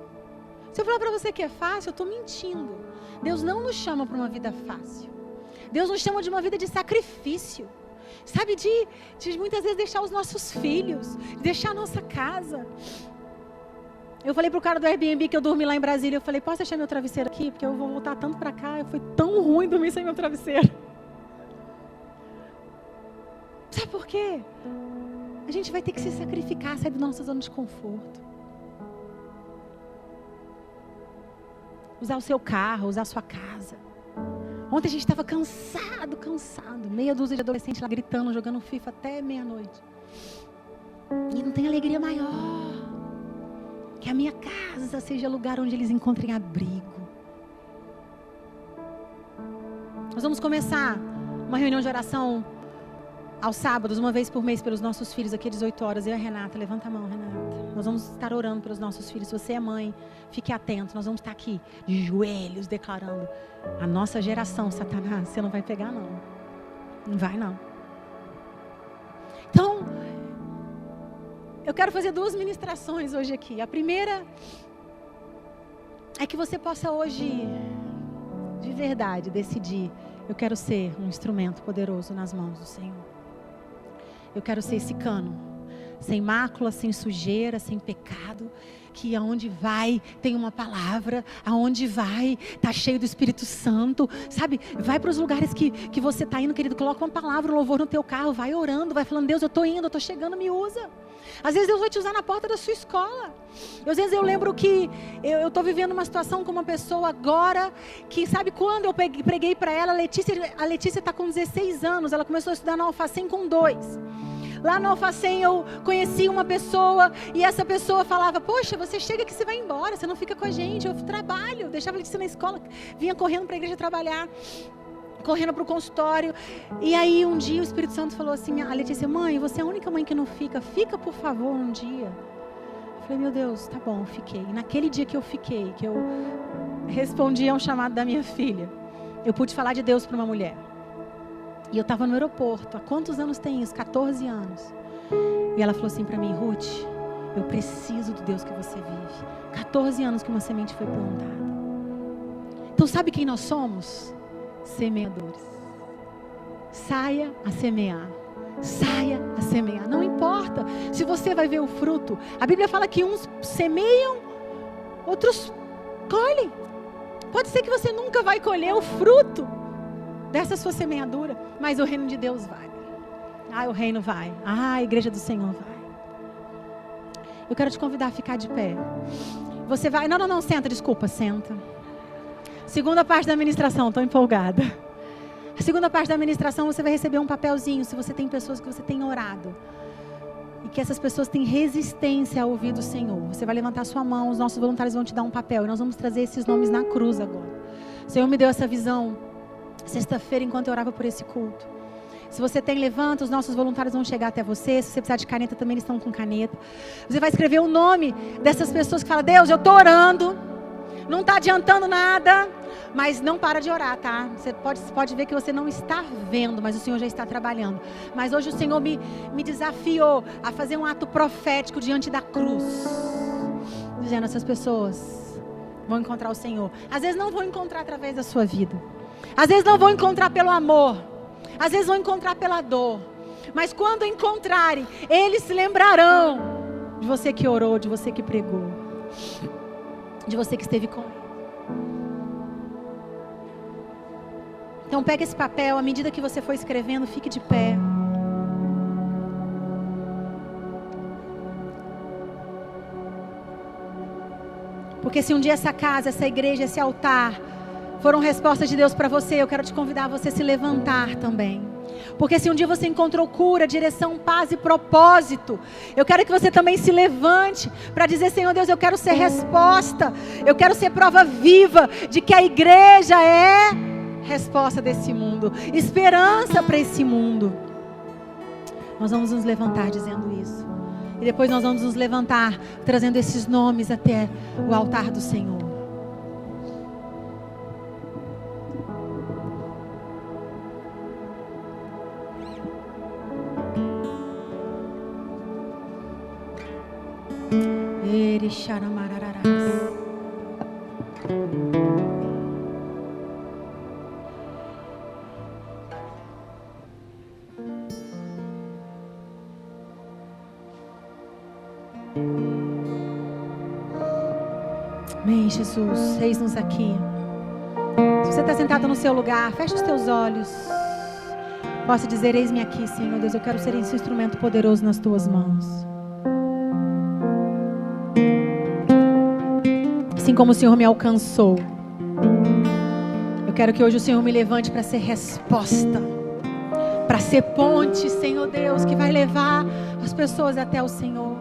Se eu falar para você que é fácil, eu estou mentindo. Deus não nos chama para uma vida fácil. Deus nos chama de uma vida de sacrifício. Sabe, de muitas vezes deixar os nossos filhos, deixar a nossa casa. Eu falei pro cara do Airbnb que eu dormi lá em Brasília, eu falei, posso deixar meu travesseiro aqui? Porque eu vou voltar tanto para cá, foi tão ruim dormir sem meu travesseiro. Sabe por quê? A gente vai ter que se sacrificar, sair da nossa zona de conforto. Usar o seu carro, usar a sua casa. Ontem a gente estava cansado. Meia dúzia de adolescentes lá gritando, jogando FIFA até meia-noite. E não tem alegria maior que a minha casa seja lugar onde eles encontrem abrigo. Nós vamos começar uma reunião de oração aos sábados, uma vez por mês, pelos nossos filhos, aqui às 18 horas. Eu e a Renata, levanta a mão, Renata. Nós vamos estar orando pelos nossos filhos. Se você é mãe, fique atento. Nós vamos estar aqui, de joelhos, declarando: a nossa geração, Satanás, você não vai pegar, não. Não vai, não. Então, eu quero fazer 2 ministrações hoje aqui. A primeira é que você possa hoje, de verdade, decidir: eu quero ser um instrumento poderoso nas mãos do Senhor. Eu quero ser esse cano, sem mácula, sem sujeira, sem pecado, que aonde vai tem uma palavra, aonde vai está cheio do Espírito Santo, sabe? Vai para os lugares que você está indo, querido, coloca uma palavra, um louvor no teu carro, vai orando, vai falando: Deus, eu estou indo, eu estou chegando, me usa. Às vezes Deus vai te usar na porta da sua escola. Às vezes eu lembro que eu estou vivendo uma situação com uma pessoa agora, que sabe quando eu preguei para ela, a Letícia está com 16 anos, ela começou a estudar na Alfacem com 2. Lá no Alfacem eu conheci uma pessoa e essa pessoa falava: poxa, você chega que você vai embora, você não fica com a gente, eu trabalho. Deixava a Letícia na escola, vinha correndo para a igreja trabalhar, correndo para o consultório. E aí um dia o Espírito Santo falou assim: a Letícia, mãe, você é a única mãe que não fica por favor um dia. Eu falei: meu Deus, tá bom, eu fiquei. E naquele dia que eu fiquei, que eu respondi a um chamado da minha filha, eu pude falar de Deus para uma mulher. E eu estava no aeroporto. Há quantos anos tem isso? 14 anos. E ela falou assim para mim: Ruth, eu preciso do Deus que você vive. 14 anos que uma semente foi plantada. Então sabe quem nós somos? Semeadores. Saia a semear. Saia a semear. Não importa se você vai ver o fruto. A Bíblia fala que uns semeiam, outros colhem. Pode ser que você nunca vai colher o fruto dessa sua semeadura, mas o reino de Deus vai. O reino vai. A igreja do Senhor vai. Eu quero te convidar a ficar de pé. Você vai... Não, senta, desculpa, senta. Segunda parte da ministração, estou empolgada. A segunda parte da ministração, você vai receber um papelzinho, se você tem pessoas que você tem orado. E que essas pessoas têm resistência a ouvir do Senhor. Você vai levantar sua mão, os nossos voluntários vão te dar um papel. E nós vamos trazer esses nomes na cruz agora. O Senhor me deu essa visão sexta-feira, enquanto eu orava por esse culto. Se você tem, levanta, os nossos voluntários vão chegar até você. Se você precisar de caneta, também eles estão com caneta. Você vai escrever o nome dessas pessoas que falam: Deus, eu estou orando, não está adiantando nada, mas não para de orar, tá? Você pode ver que você não está vendo, mas o Senhor já está trabalhando. Mas hoje o Senhor me desafiou a fazer um ato profético diante da cruz, dizendo: essas pessoas vão encontrar o Senhor. Às vezes não vão encontrar através da sua vida, às vezes não vão encontrar pelo amor, às vezes vão encontrar pela dor. Mas quando encontrarem, eles se lembrarão de você que orou, de você que pregou, de você que esteve com ele. Então pega esse papel, à medida que você for escrevendo, fique de pé. Porque se um dia essa casa, essa igreja, esse altar foram respostas de Deus para você, eu quero te convidar a você se levantar também. Porque se um dia você encontrou cura, direção, paz e propósito, eu quero que você também se levante para dizer: Senhor Deus, eu quero ser resposta, eu quero ser prova viva de que a igreja é resposta desse mundo, esperança para esse mundo. Nós vamos nos levantar dizendo isso. E depois nós vamos nos levantar trazendo esses nomes até o altar do Senhor. Amém, Jesus, eis-nos aqui. Se você está sentado no seu lugar, feche os teus olhos. Posso dizer, eis-me aqui, Senhor Deus, eu quero ser esse instrumento poderoso nas tuas mãos. Assim como o Senhor me alcançou, eu quero que hoje o Senhor me levante para ser resposta, para ser ponte, Senhor Deus, que vai levar as pessoas até o Senhor.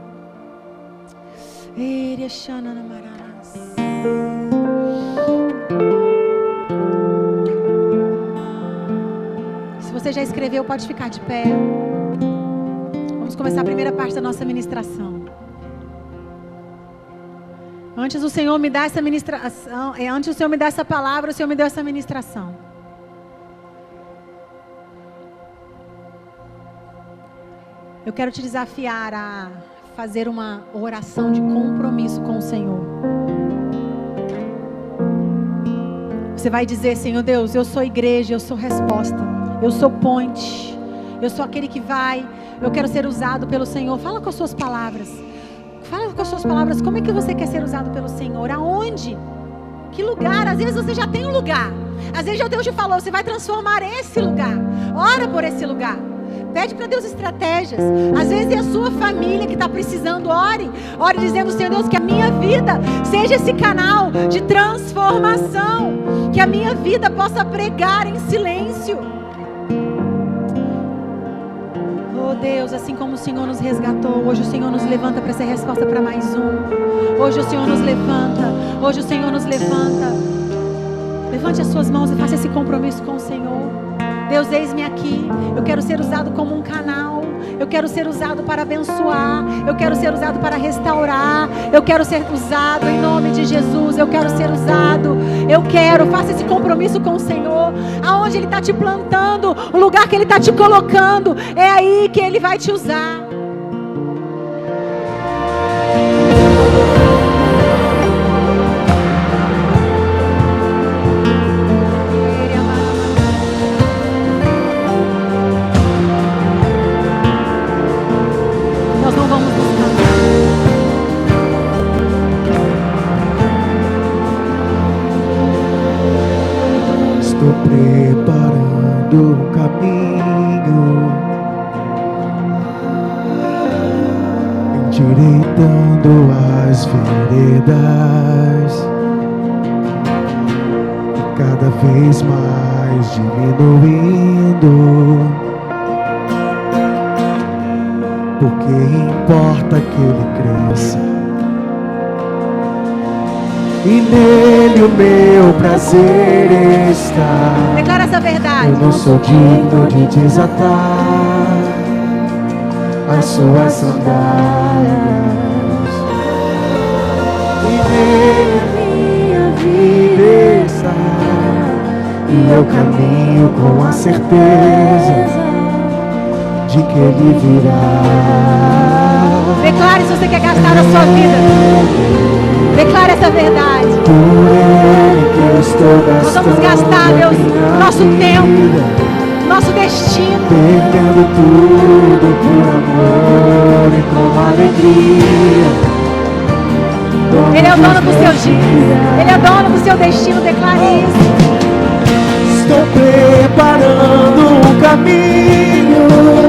Se você já escreveu, pode ficar de pé. Vamos começar a primeira parte da nossa ministração. Antes o Senhor me dá essa ministração, antes o Senhor me dá essa palavra, o Senhor me deu essa ministração. Eu quero te desafiar a fazer uma oração de compromisso com o Senhor. Você vai dizer, Senhor Deus, eu sou igreja, eu sou resposta, eu sou ponte, eu sou aquele que vai, eu quero ser usado pelo Senhor. Fala com as suas palavras. Fala com as suas palavras, como é que você quer ser usado pelo Senhor? Aonde? Que lugar? Às vezes você já tem um lugar. Às vezes Deus te falou, você vai transformar esse lugar. Ora por esse lugar. Pede para Deus estratégias. Às vezes é a sua família que está precisando. Ore dizendo, Senhor Deus, que a minha vida seja esse canal de transformação. Que a minha vida possa pregar em silêncio. Oh Deus, assim como o Senhor nos resgatou, hoje o Senhor nos levanta para ser resposta para mais um. Hoje o Senhor nos levanta. Hoje o Senhor nos levanta. Levante as suas mãos e faça esse compromisso com o Senhor. Deus, eis-me aqui. Eu quero ser usado como um canal. Eu quero ser usado para abençoar. Eu quero ser usado para restaurar. Eu quero ser usado em nome de Jesus. Eu quero ser usado. Faça esse compromisso com o Senhor. Aonde Ele está te plantando, o lugar que Ele está te colocando, é aí que Ele vai te usar. Preparando o caminho, endireitando as veredas, e cada vez mais diminuindo, porque importa que ele cresça. E nele o meu prazer está. Declara essa verdade. Eu não sou digno de desatar as suas sandálias. E nele a minha vida está. E eu caminho com a certeza de que ele virá. Declare se você quer gastar a sua vida. Declare essa verdade. Nós vamos gastar, Deus, nosso tempo, nosso destino. Perdendo tudo por amor e com alegria. Ele é o dono do seu dia. Ele é o dono do seu destino. Declare isso. Estou preparando um caminho.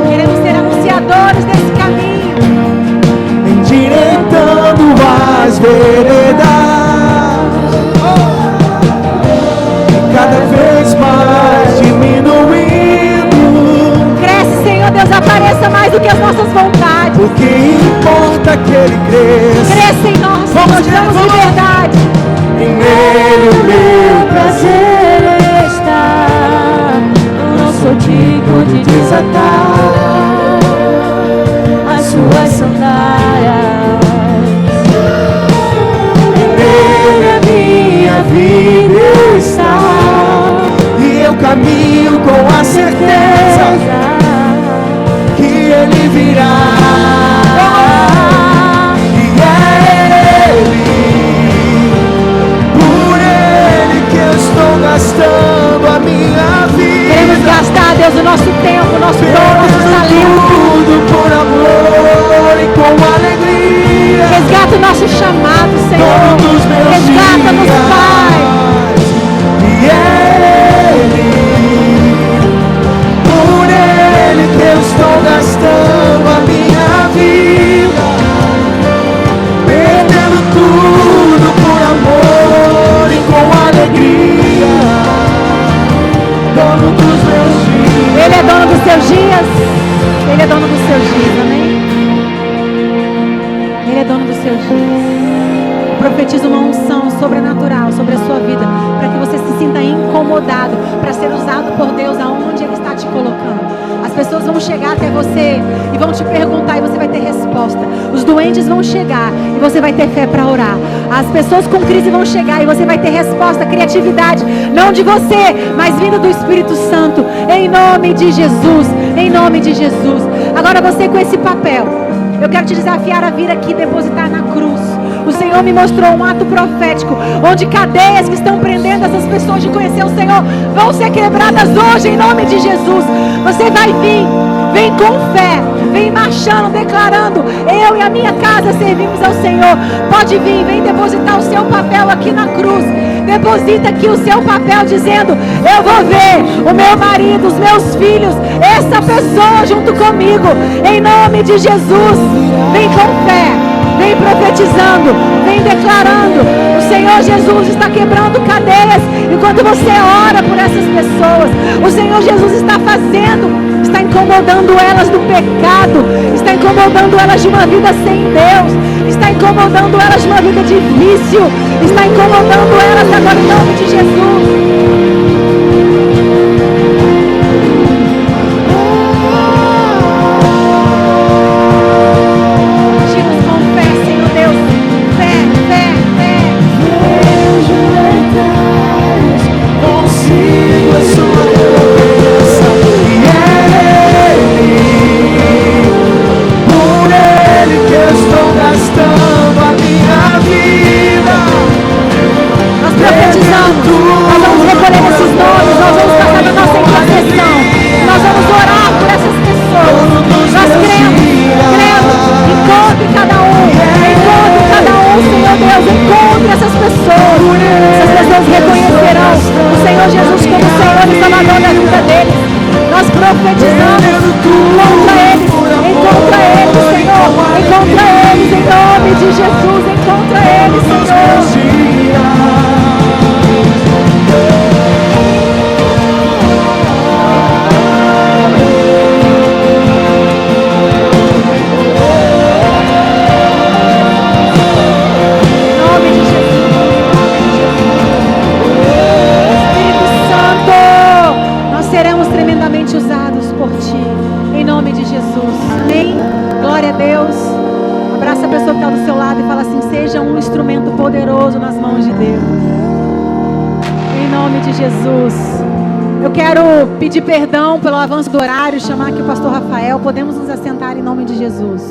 Queremos ser anunciadores desse caminho. Endireitando as veredas, cada vez mais diminuindo. Cresce, Senhor Deus, apareça mais do que as nossas vontades. O que importa é que ele cresça. Cresça em nós, nós te damos liberdade. E nele o meu prazer está. Eu não sou digno de desatar as suas sandálias. Minha vida está, e eu caminho com a certeza que ele virá. E é gastando a minha vida. Queremos gastar, Deus, o nosso tempo, o nosso dom, o nosso Perdendo talento. tudo por amor e com alegria. Resgata o nosso chamado, Senhor. Todos meus Resgata-nos, dias. Pai. E por Ele que eu estou gastando a minha vida, perdendo tudo por amor e com alegria, dono dos meus dias. Ele é dono dos seus dias. Ele é dono dos seus dias, amém? Ele é dono dos seus dias. Profetiza uma unção sobrenatural sobre a sua vida, para que você se sinta incomodado, para ser usado por Deus aonde Ele está te colocando. As pessoas vão chegar até você e vão te perguntar e você vai ter resposta. Os doentes vão chegar e você vai ter fé para orar. As pessoas com crise vão chegar e você vai ter resposta, criatividade, não de você, mas vindo do Espírito Santo, em nome de Jesus, em nome de Jesus. Agora você com esse papel, eu quero te desafiar a vir aqui depositar na cruz. O Senhor me mostrou um ato profético, onde cadeias que estão prendendo essas pessoas de conhecer o Senhor vão ser quebradas hoje, em nome de Jesus. Você vai vir, vem com fé, vem marchando, declarando: eu e a minha casa servimos ao Senhor. Pode vir, vem depositar o seu papel aqui na cruz. Deposita aqui o seu papel dizendo: eu vou ver o meu marido, os meus filhos, essa pessoa junto comigo, em nome de Jesus. Vem com fé, vem profetizando, vem declarando. O Senhor Jesus está quebrando cadeias enquanto você ora por essas pessoas. O Senhor Jesus está fazendo, está incomodando elas do pecado, está incomodando elas de uma vida sem Deus, está incomodando elas de uma vida de vício, está incomodando elas agora em nome de Jesus. Pedir perdão pelo avanço do horário, chamar aqui o pastor Rafael. Podemos nos assentar em nome de Jesus.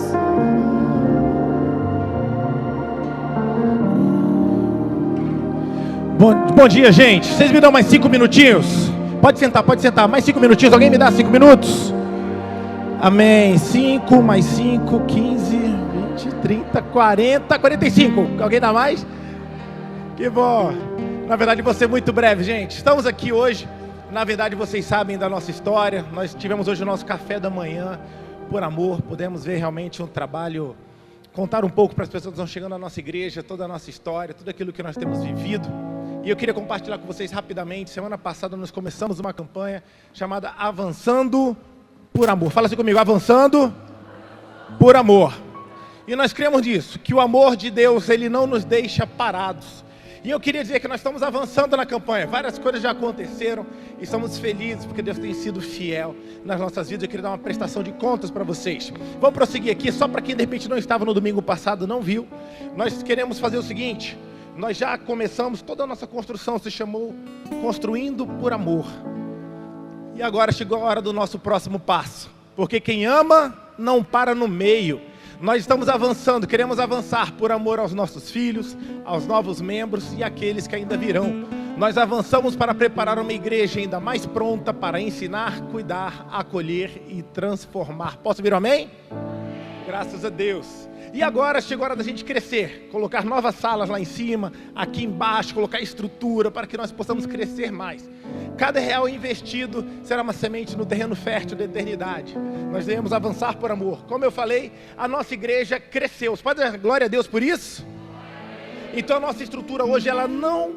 Bom dia, gente. Vocês me dão mais 5 minutinhos? Pode sentar. Mais 5 minutinhos. Alguém me dá 5 minutos? Amém. 5, mais 5, 15, 20, 30, 40, 45. Alguém dá mais? Que bom. Na verdade, vou ser muito breve, gente. Estamos aqui hoje. Na verdade, vocês sabem da nossa história. Nós tivemos hoje o nosso café da manhã, por amor. Pudemos ver realmente um trabalho, contar um pouco para as pessoas que estão chegando à nossa igreja, toda a nossa história, tudo aquilo que nós temos vivido. E eu queria compartilhar com vocês rapidamente. Semana passada nós começamos uma campanha chamada Avançando por Amor. Fala assim comigo: avançando por amor. E nós cremos nisso, que o amor de Deus, Ele não nos deixa parados. E eu queria dizer que nós estamos avançando na campanha. Várias coisas já aconteceram e estamos felizes porque Deus tem sido fiel nas nossas vidas. Eu queria dar uma prestação de contas para vocês. Vamos prosseguir aqui, só para quem de repente não estava no domingo passado, não viu. Nós queremos fazer o seguinte: nós já começamos, toda a nossa construção se chamou Construindo por Amor. E agora chegou a hora do nosso próximo passo. Porque quem ama não para no meio. Nós estamos avançando, queremos avançar por amor aos nossos filhos, aos novos membros e àqueles que ainda virão. nós avançamos para preparar uma igreja ainda mais pronta para ensinar, cuidar, acolher e transformar. Posso ouvir um amém? Graças a Deus. E agora chegou a hora da gente crescer, colocar novas salas lá em cima, aqui embaixo, colocar estrutura para que nós possamos crescer mais. Cada real investido será uma semente no terreno fértil da eternidade. Nós devemos avançar por amor. Como eu falei, a nossa igreja cresceu. Você pode dar glória a Deus por isso? Então a nossa estrutura hoje, ela não,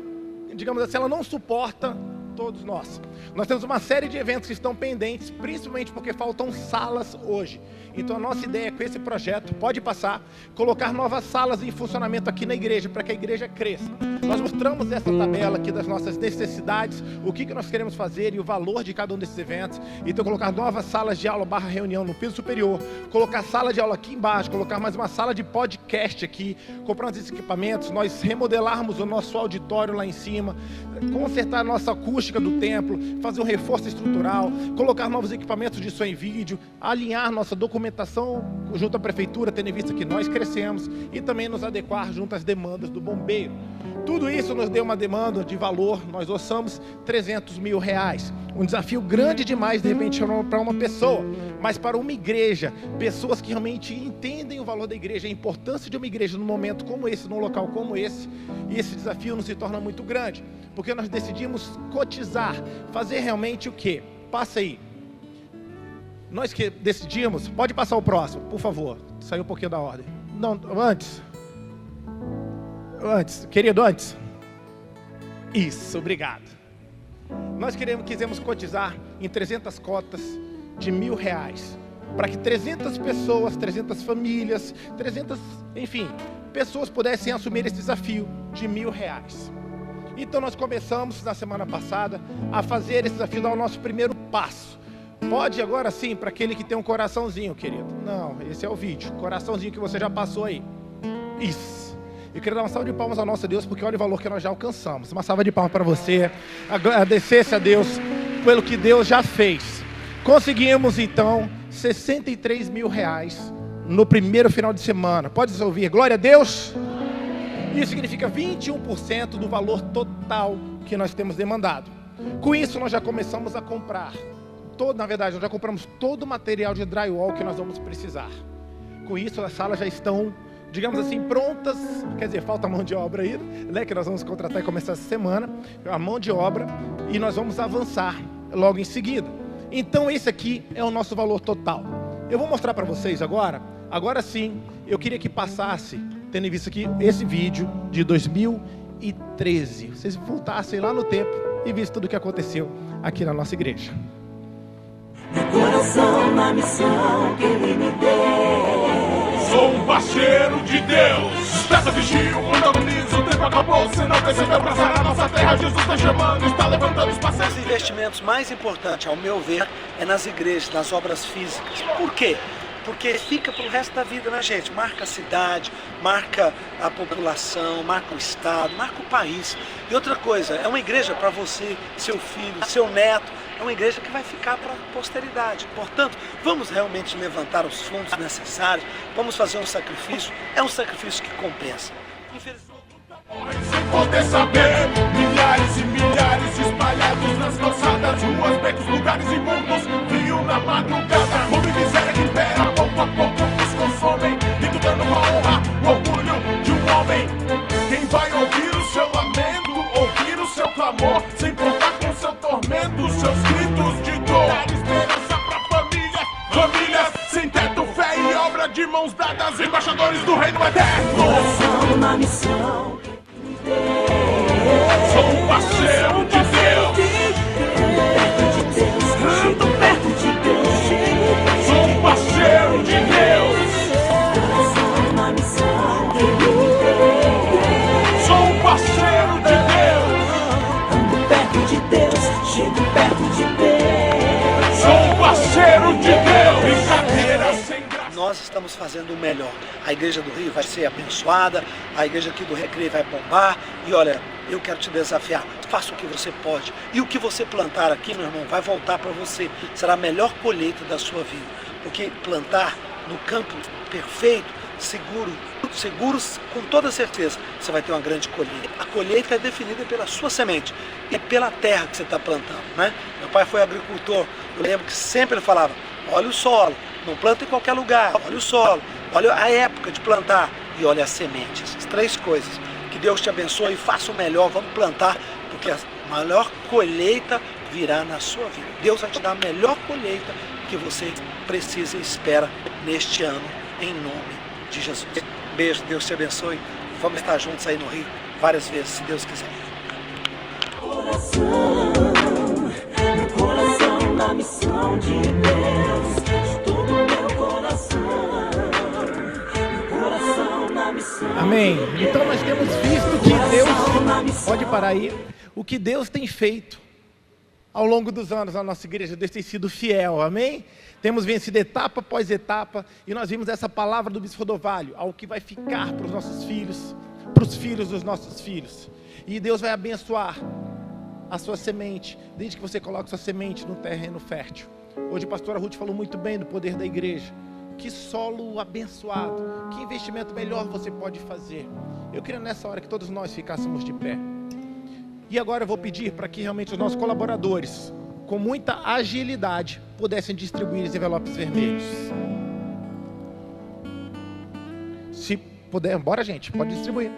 digamos assim, ela não suporta todos nós. Nós temos uma série de eventos que estão pendentes, principalmente porque faltam salas hoje. Então a nossa ideia com esse projeto, pode passar, colocar novas salas em funcionamento aqui na igreja, para que a igreja cresça. Nós mostramos essa tabela aqui das nossas necessidades, o que nós queremos fazer e o valor de cada um desses eventos. Então colocar novas salas de aula / reunião no piso superior, colocar sala de aula aqui embaixo, colocar mais uma sala de podcast aqui, comprar esses equipamentos, nós remodelarmos o nosso auditório lá em cima, consertar a nossa acústica do templo, fazer um reforço estrutural, colocar novos equipamentos de som e vídeo, alinhar nossa documentação junto à prefeitura, tendo em vista que nós crescemos, e também nos adequar junto às demandas do bombeiro. Tudo isso nos deu uma demanda de valor, nós orçamos R$300 mil. Um desafio grande demais, de repente, para uma pessoa, mas para uma igreja, pessoas que realmente entendem o valor da igreja, a importância de uma igreja num momento como esse, num local como esse, e esse desafio nos se torna muito grande, porque nós decidimos cotizar, fazer realmente o quê? Passa aí. Nós que decidimos, pode passar o próximo, por favor, saiu um pouquinho da ordem. Não, antes, querido, antes. Isso, obrigado. Nós quisemos cotizar em 300 cotas de R$1.000, para que 300 pessoas, 300 famílias, 300, enfim, pessoas pudessem assumir esse desafio de R$1.000. Então nós começamos na semana passada a fazer esse desafio, dar o nosso primeiro passo. Pode agora sim, para aquele que tem um coraçãozinho, querido. Não, esse é o vídeo, coraçãozinho que você já passou aí. Isso. Eu queria dar uma salva de palmas ao nosso Deus, porque olha o valor que nós já alcançamos. Uma salva de palmas para você. Agradecer-se a Deus pelo que Deus já fez. Conseguimos então R$63 mil no primeiro final de semana. Pode ouvir, glória a Deus. Isso significa 21% do valor total que nós temos demandado. Com isso nós já começamos a comprar. Na verdade, nós já compramos todo o material de drywall que nós vamos precisar. Com isso, as salas já estão, digamos assim, prontas. Quer dizer, falta mão de obra ainda, né? Que nós vamos contratar e começar essa semana. A mão de obra. E nós vamos avançar logo em seguida. Então, esse aqui é o nosso valor total. Eu vou mostrar para vocês agora. Agora sim, eu queria que passasse, tendo visto aqui, esse vídeo de 2013. Vocês voltassem lá no tempo e vissem tudo o que aconteceu aqui na nossa igreja. Meu coração na missão que Ele me deu. Sou um parceiro de Deus. Peça vigio, protagonizo, o tempo acabou. Se não percebeu pra sarar nossa terra, Jesus está chamando, está levantando os parceiros. Os investimentos mais importantes, ao meu ver, é nas igrejas, nas obras físicas. Por quê? Porque fica pro resto da vida, né, gente? Marca a cidade, marca a população, marca o estado, marca o país. E outra coisa, é uma igreja para você, seu filho, seu neto. É uma igreja que vai ficar para a posteridade. Portanto, vamos realmente levantar os fundos necessários, vamos fazer um sacrifício. É um sacrifício que compensa. Infelizmente... Sem poder saber, milhares e milhares espalhados nas calçadas, ruas, becos, lugares imundos, frio na madrugada, fome e miséria que impera, pouco a pouco nos consomem, e tu dando uma honra, o orgulho de um homem. Quem vai ouvir o seu lamento, ouvir o seu clamor, sem contar com seu tormento, seus gritos de dor, dar esperança pra famílias sem teto, fé e obra de mãos dadas, embaixadores do reino eterno. Coração na missão. Sou um parceiro de Deus. Ando perto de Deus. Sou um parceiro de Deus. Coração na missão que Ele me deu. Sou um parceiro de Deus. Ando perto de Deus. Chego perto de Deus. Sou um parceiro de Deus. Brincadeira sem graça. Nós estamos fazendo o melhor. A igreja do Rio vai ser abençoada, a igreja aqui do Recreio vai bombar. E olha, eu quero te desafiar, faça o que você pode. E o que você plantar aqui, meu irmão, vai voltar para você. Será a melhor colheita da sua vida. Porque plantar no campo perfeito seguros com toda certeza, você vai ter uma grande colheita. A colheita é definida pela sua semente e pela terra que você está plantando, né? Meu pai foi agricultor, eu lembro que sempre ele falava, olha o solo, não planta em qualquer lugar, olha o solo, olha a época de plantar e olha as sementes. Essas 3 coisas. Que Deus te abençoe e faça o melhor, vamos plantar, porque a maior colheita virá na sua vida. Deus vai te dar a melhor colheita que você precisa e espera neste ano, em nome de Jesus. Beijo, Deus te abençoe. Vamos estar juntos aí no Rio várias vezes, se Deus quiser. Meu coração na missão de Deus, todo meu coração na missão. Amém. Então nós temos visto que Deus, pode parar aí, o que Deus tem feito ao longo dos anos na nossa igreja. Deus tem sido fiel, amém? Temos vencido etapa após etapa, e nós vimos essa palavra do Bispo Rodovalho, algo que vai ficar para os nossos filhos, para os filhos dos nossos filhos. E Deus vai abençoar a sua semente, desde que você coloque sua semente no terreno fértil. Hoje a pastora Ruth falou muito bem do poder da igreja. Que solo abençoado, que investimento melhor você pode fazer. Eu queria nessa hora que todos nós ficássemos de pé. E agora eu vou pedir para que realmente os nossos colaboradores, com muita agilidade, pudessem distribuir os envelopes vermelhos. Se puder, bora gente, pode distribuir.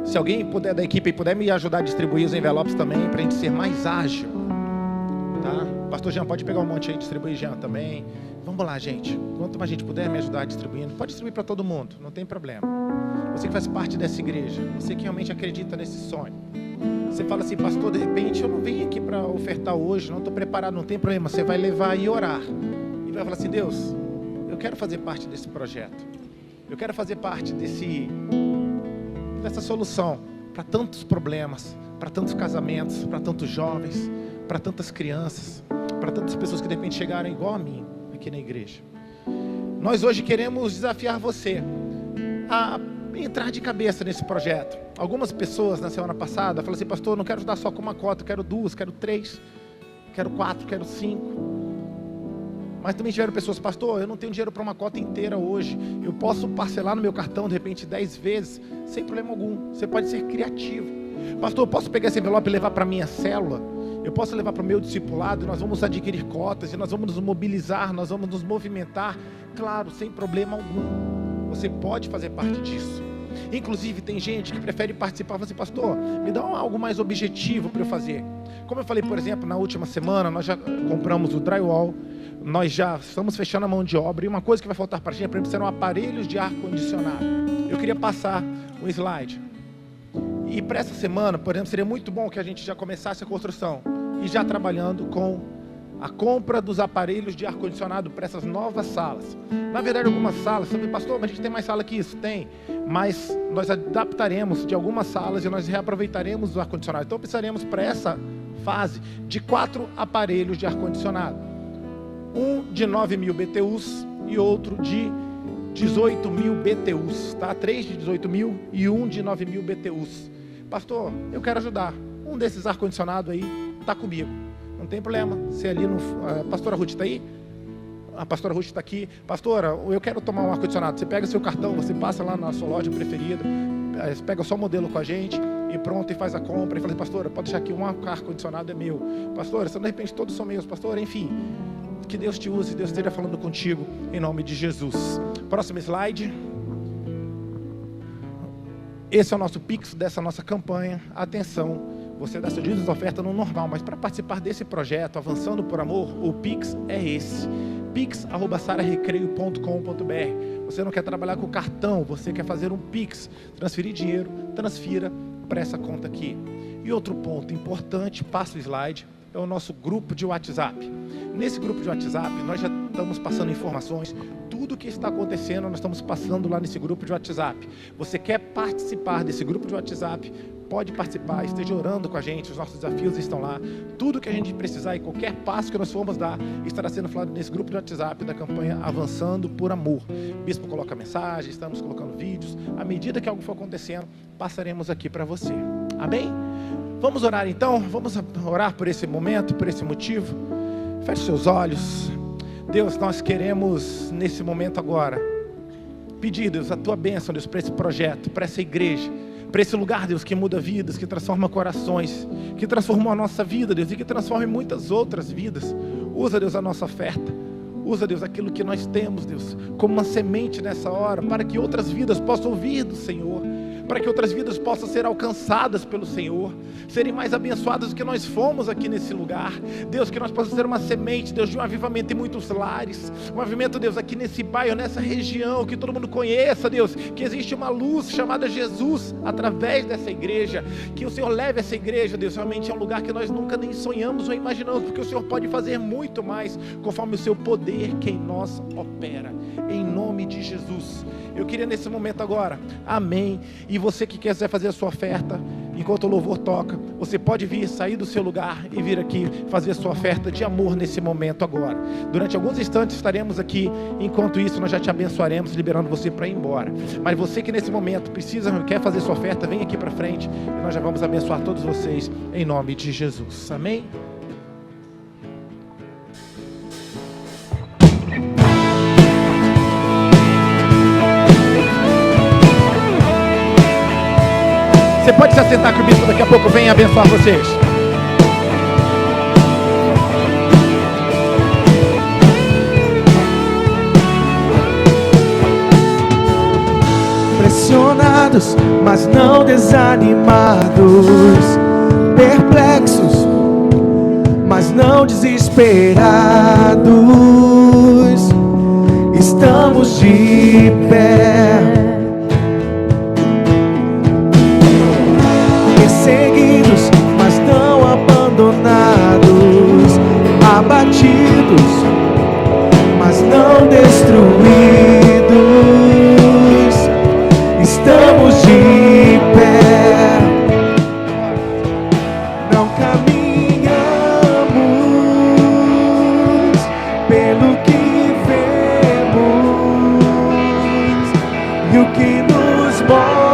Se alguém puder da equipe puder me ajudar a distribuir os envelopes também, para a gente ser mais ágil, tá? Pastor Jean, pode pegar um monte aí e distribuir, Jean, também. Vamos lá, gente. Quanto mais a gente puder me ajudar distribuindo, pode distribuir para todo mundo, não tem problema. Você que faz parte dessa igreja, você que realmente acredita nesse sonho. Você fala assim, pastor, de repente eu não vim aqui para ofertar hoje, não estou preparado, não tem problema. Você vai levar e orar. E vai falar assim, Deus, eu quero fazer parte desse projeto. Eu quero fazer parte dessa solução para tantos problemas, para tantos casamentos, para tantos jovens, para tantas crianças, para tantas pessoas que de repente chegaram igual a mim aqui na igreja. Nós hoje queremos desafiar você a entrar de cabeça nesse projeto. Algumas pessoas na semana passada falaram assim, pastor, eu não quero ajudar só com uma cota, eu quero 2, quero 3, quero 4, quero 5. Mas também tiveram pessoas, pastor, eu não tenho dinheiro para uma cota inteira hoje, eu posso parcelar no meu cartão de repente 10 vezes, sem problema algum. Você pode ser criativo. Pastor, eu posso pegar esse envelope e levar para a minha célula? Eu posso levar para o meu discipulado e nós vamos adquirir cotas e nós vamos nos mobilizar, nós vamos nos movimentar. Claro, sem problema algum. Você pode fazer parte disso. Inclusive tem gente que prefere participar, fala assim, pastor, me dá algo mais objetivo para eu fazer. Como eu falei, por exemplo, na última semana, nós já compramos o drywall, nós já estamos fechando a mão de obra, e uma coisa que vai faltar para a gente, por exemplo, serão aparelhos de ar-condicionado. Eu queria passar um slide. E para essa semana, por exemplo, seria muito bom que a gente já começasse a construção e já trabalhando com a compra dos aparelhos de ar-condicionado para essas novas salas. Na verdade, algumas salas, você fala, pastor, mas a gente tem mais sala que isso? Tem, mas nós adaptaremos de algumas salas e nós reaproveitaremos o ar-condicionado. Então precisaremos para essa fase de 4 aparelhos de ar-condicionado. Um de 9.000 BTUs e outro de 18.000 BTUs, tá? 3 de 18.000 e um de 9.000 BTUs. Pastor, eu quero ajudar. Um desses ar-condicionado aí está comigo. Não tem problema. Você ali no... A pastora Ruth está aí? A pastora Ruth está aqui. Pastora, eu quero tomar um ar-condicionado. Você pega seu cartão, você passa lá na sua loja preferida, pega só o modelo com a gente e pronto, e faz a compra. E fala assim, pastora, pode deixar aqui um ar-condicionado é meu. Pastora, de repente todos são meus. Pastora, enfim... Que Deus te use, Deus esteja falando contigo, em nome de Jesus. Próximo slide. Esse é o nosso Pix dessa nossa campanha. Atenção, você dá seu dízimo de oferta no normal, mas para participar desse projeto, Avançando por Amor, o Pix é esse. pix@sararecreio.com.br. Você não quer trabalhar com cartão, você quer fazer um Pix, transferir dinheiro, transfira para essa conta aqui. E outro ponto importante, passa o slide, é o nosso grupo de WhatsApp. Nesse grupo de WhatsApp, nós já estamos passando informações, tudo o que está acontecendo, nós estamos passando lá nesse grupo de WhatsApp. Você quer participar desse grupo de WhatsApp, pode participar, esteja orando com a gente, os nossos desafios estão lá. Tudo que a gente precisar e qualquer passo que nós formos dar, estará sendo falado nesse grupo de WhatsApp da campanha Avançando por Amor. O bispo coloca mensagem, estamos colocando vídeos. À medida que algo for acontecendo, passaremos aqui para você. Amém? Vamos orar então, vamos orar por esse momento, por esse motivo. Feche seus olhos. Deus, nós queremos nesse momento agora pedir, Deus, a tua bênção, Deus, para esse projeto, para essa igreja, para esse lugar, Deus, que muda vidas, que transforma corações, que transformou a nossa vida, Deus, e que transforma muitas outras vidas. Usa, Deus, a nossa oferta. Usa, Deus, aquilo que nós temos, Deus, como uma semente nessa hora, para que outras vidas possam ouvir do Senhor, para que outras vidas possam ser alcançadas pelo Senhor, serem mais abençoadas do que nós fomos aqui nesse lugar. Deus, que nós possamos ser uma semente, Deus, de um avivamento em muitos lares, um avivamento, Deus, aqui nesse bairro, nessa região, que todo mundo conheça, Deus, que existe uma luz chamada Jesus, através dessa igreja, que o Senhor leve essa igreja, Deus, realmente é um lugar que nós nunca nem sonhamos ou imaginamos, porque o Senhor pode fazer muito mais, conforme o seu poder que em nós opera, em nome de Jesus. Eu queria nesse momento agora, amém, e você que quiser fazer a sua oferta, enquanto o louvor toca, você pode vir, sair do seu lugar e vir aqui fazer a sua oferta de amor nesse momento agora. Durante alguns instantes estaremos aqui, enquanto isso nós já te abençoaremos, liberando você para ir embora. Mas você que nesse momento quer fazer sua oferta, vem aqui para frente e nós já vamos abençoar todos vocês em nome de Jesus, amém? Você pode se assentar que o bispo daqui a pouco vem abençoar vocês. Pressionados, mas não desanimados, perplexos, mas não desesperados, estamos de pé. Perseguidos, mas não abandonados, abatidos, mas não destruídos, estamos de pé. Não caminhamos pelo que vemos, e o que nos move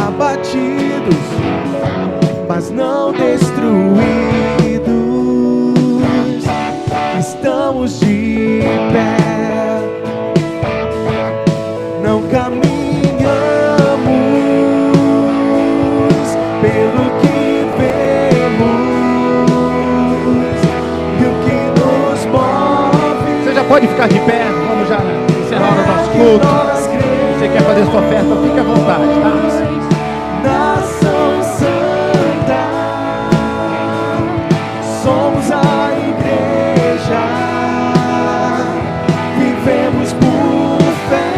abatidos, mas não destruídos, estamos de pé. Não caminhamos pelo que vemos, e o que nos move. Você já pode ficar de pé, vamos já encerrar o nosso culto. Você quer fazer sua oferta, fique à vontade, tá? Nação Santa, somos a igreja, vivemos por fé,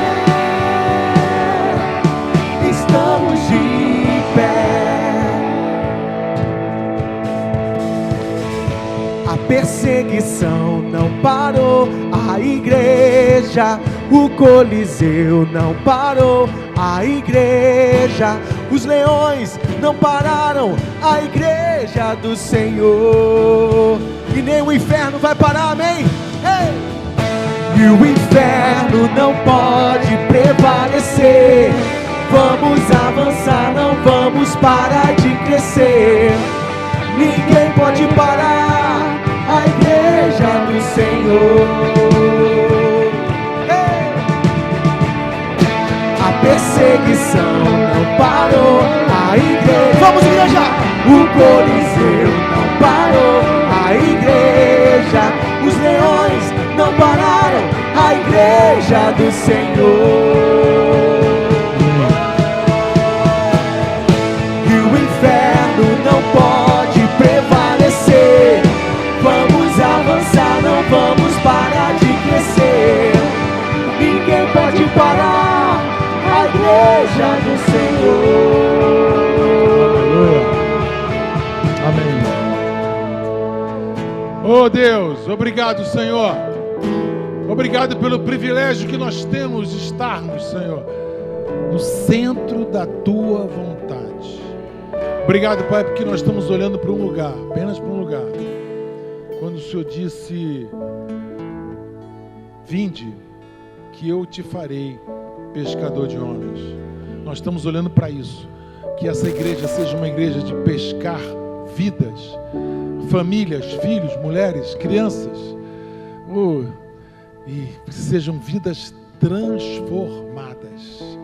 estamos de pé. A perseguição não parou, a igreja, o Coliseu não parou, a igreja, os leões não pararam, a igreja do Senhor, e nem o inferno vai parar, amém? Ei! E o inferno não pode prevalecer, vamos avançar, não vamos parar de crescer, ninguém pode parar a igreja do Senhor. A perseguição não parou, a igreja, vamos igreja! O Coliseu não parou, a igreja, os leões não pararam, a igreja do Senhor. E o inferno não pode prevalecer, vamos avançar, não vamos parar de crescer, ninguém pode parar a igreja do Senhor. Amém. Oh Deus, obrigado, Senhor. Obrigado pelo privilégio que nós temos de estarmos, Senhor, no centro da Tua vontade. Obrigado, Pai, porque nós estamos olhando para um lugar, apenas para um lugar. Quando o Senhor disse: vinde, que eu te farei pescador de homens. Nós estamos olhando para isso. Que essa igreja seja uma igreja de pescar vidas, famílias, filhos, mulheres, crianças. E sejam vidas transformadas.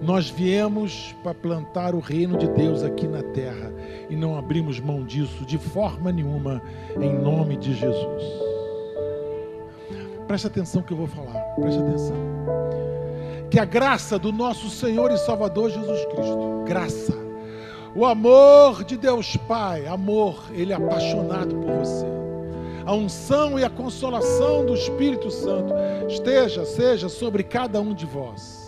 Nós viemos para plantar o reino de Deus aqui na terra e não abrimos mão disso de forma nenhuma, em nome de Jesus. Preste atenção que eu vou falar, preste atenção. Que a graça do nosso Senhor e Salvador Jesus Cristo, graça, o amor de Deus Pai, amor, Ele é apaixonado por você. A unção e a consolação do Espírito Santo seja sobre cada um de vós.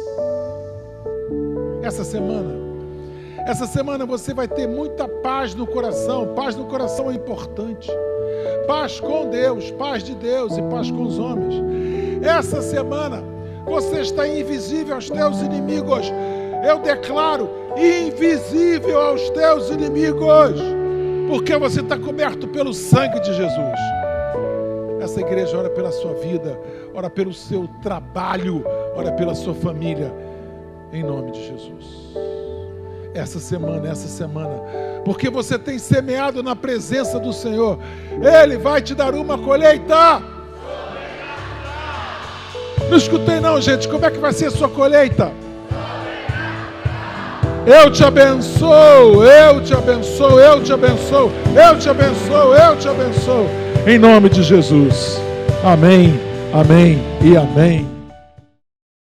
Essa semana você vai ter muita paz no coração. Paz no coração é importante. Paz com Deus, paz de Deus e paz com os homens. Essa semana você está invisível aos teus inimigos. Eu declaro, invisível aos teus inimigos, porque você está coberto pelo sangue de Jesus. Essa igreja ora pela sua vida, ora pelo seu trabalho, ora pela sua família, em nome de Jesus. Essa semana, porque você tem semeado na presença do Senhor, Ele vai te dar uma colheita. Não escutei não, gente. Como é que vai ser a sua colheita? Eu te abençoo, eu te abençoo, eu te abençoo, eu te abençoo, eu te abençoo. Em nome de Jesus. Amém, amém e amém.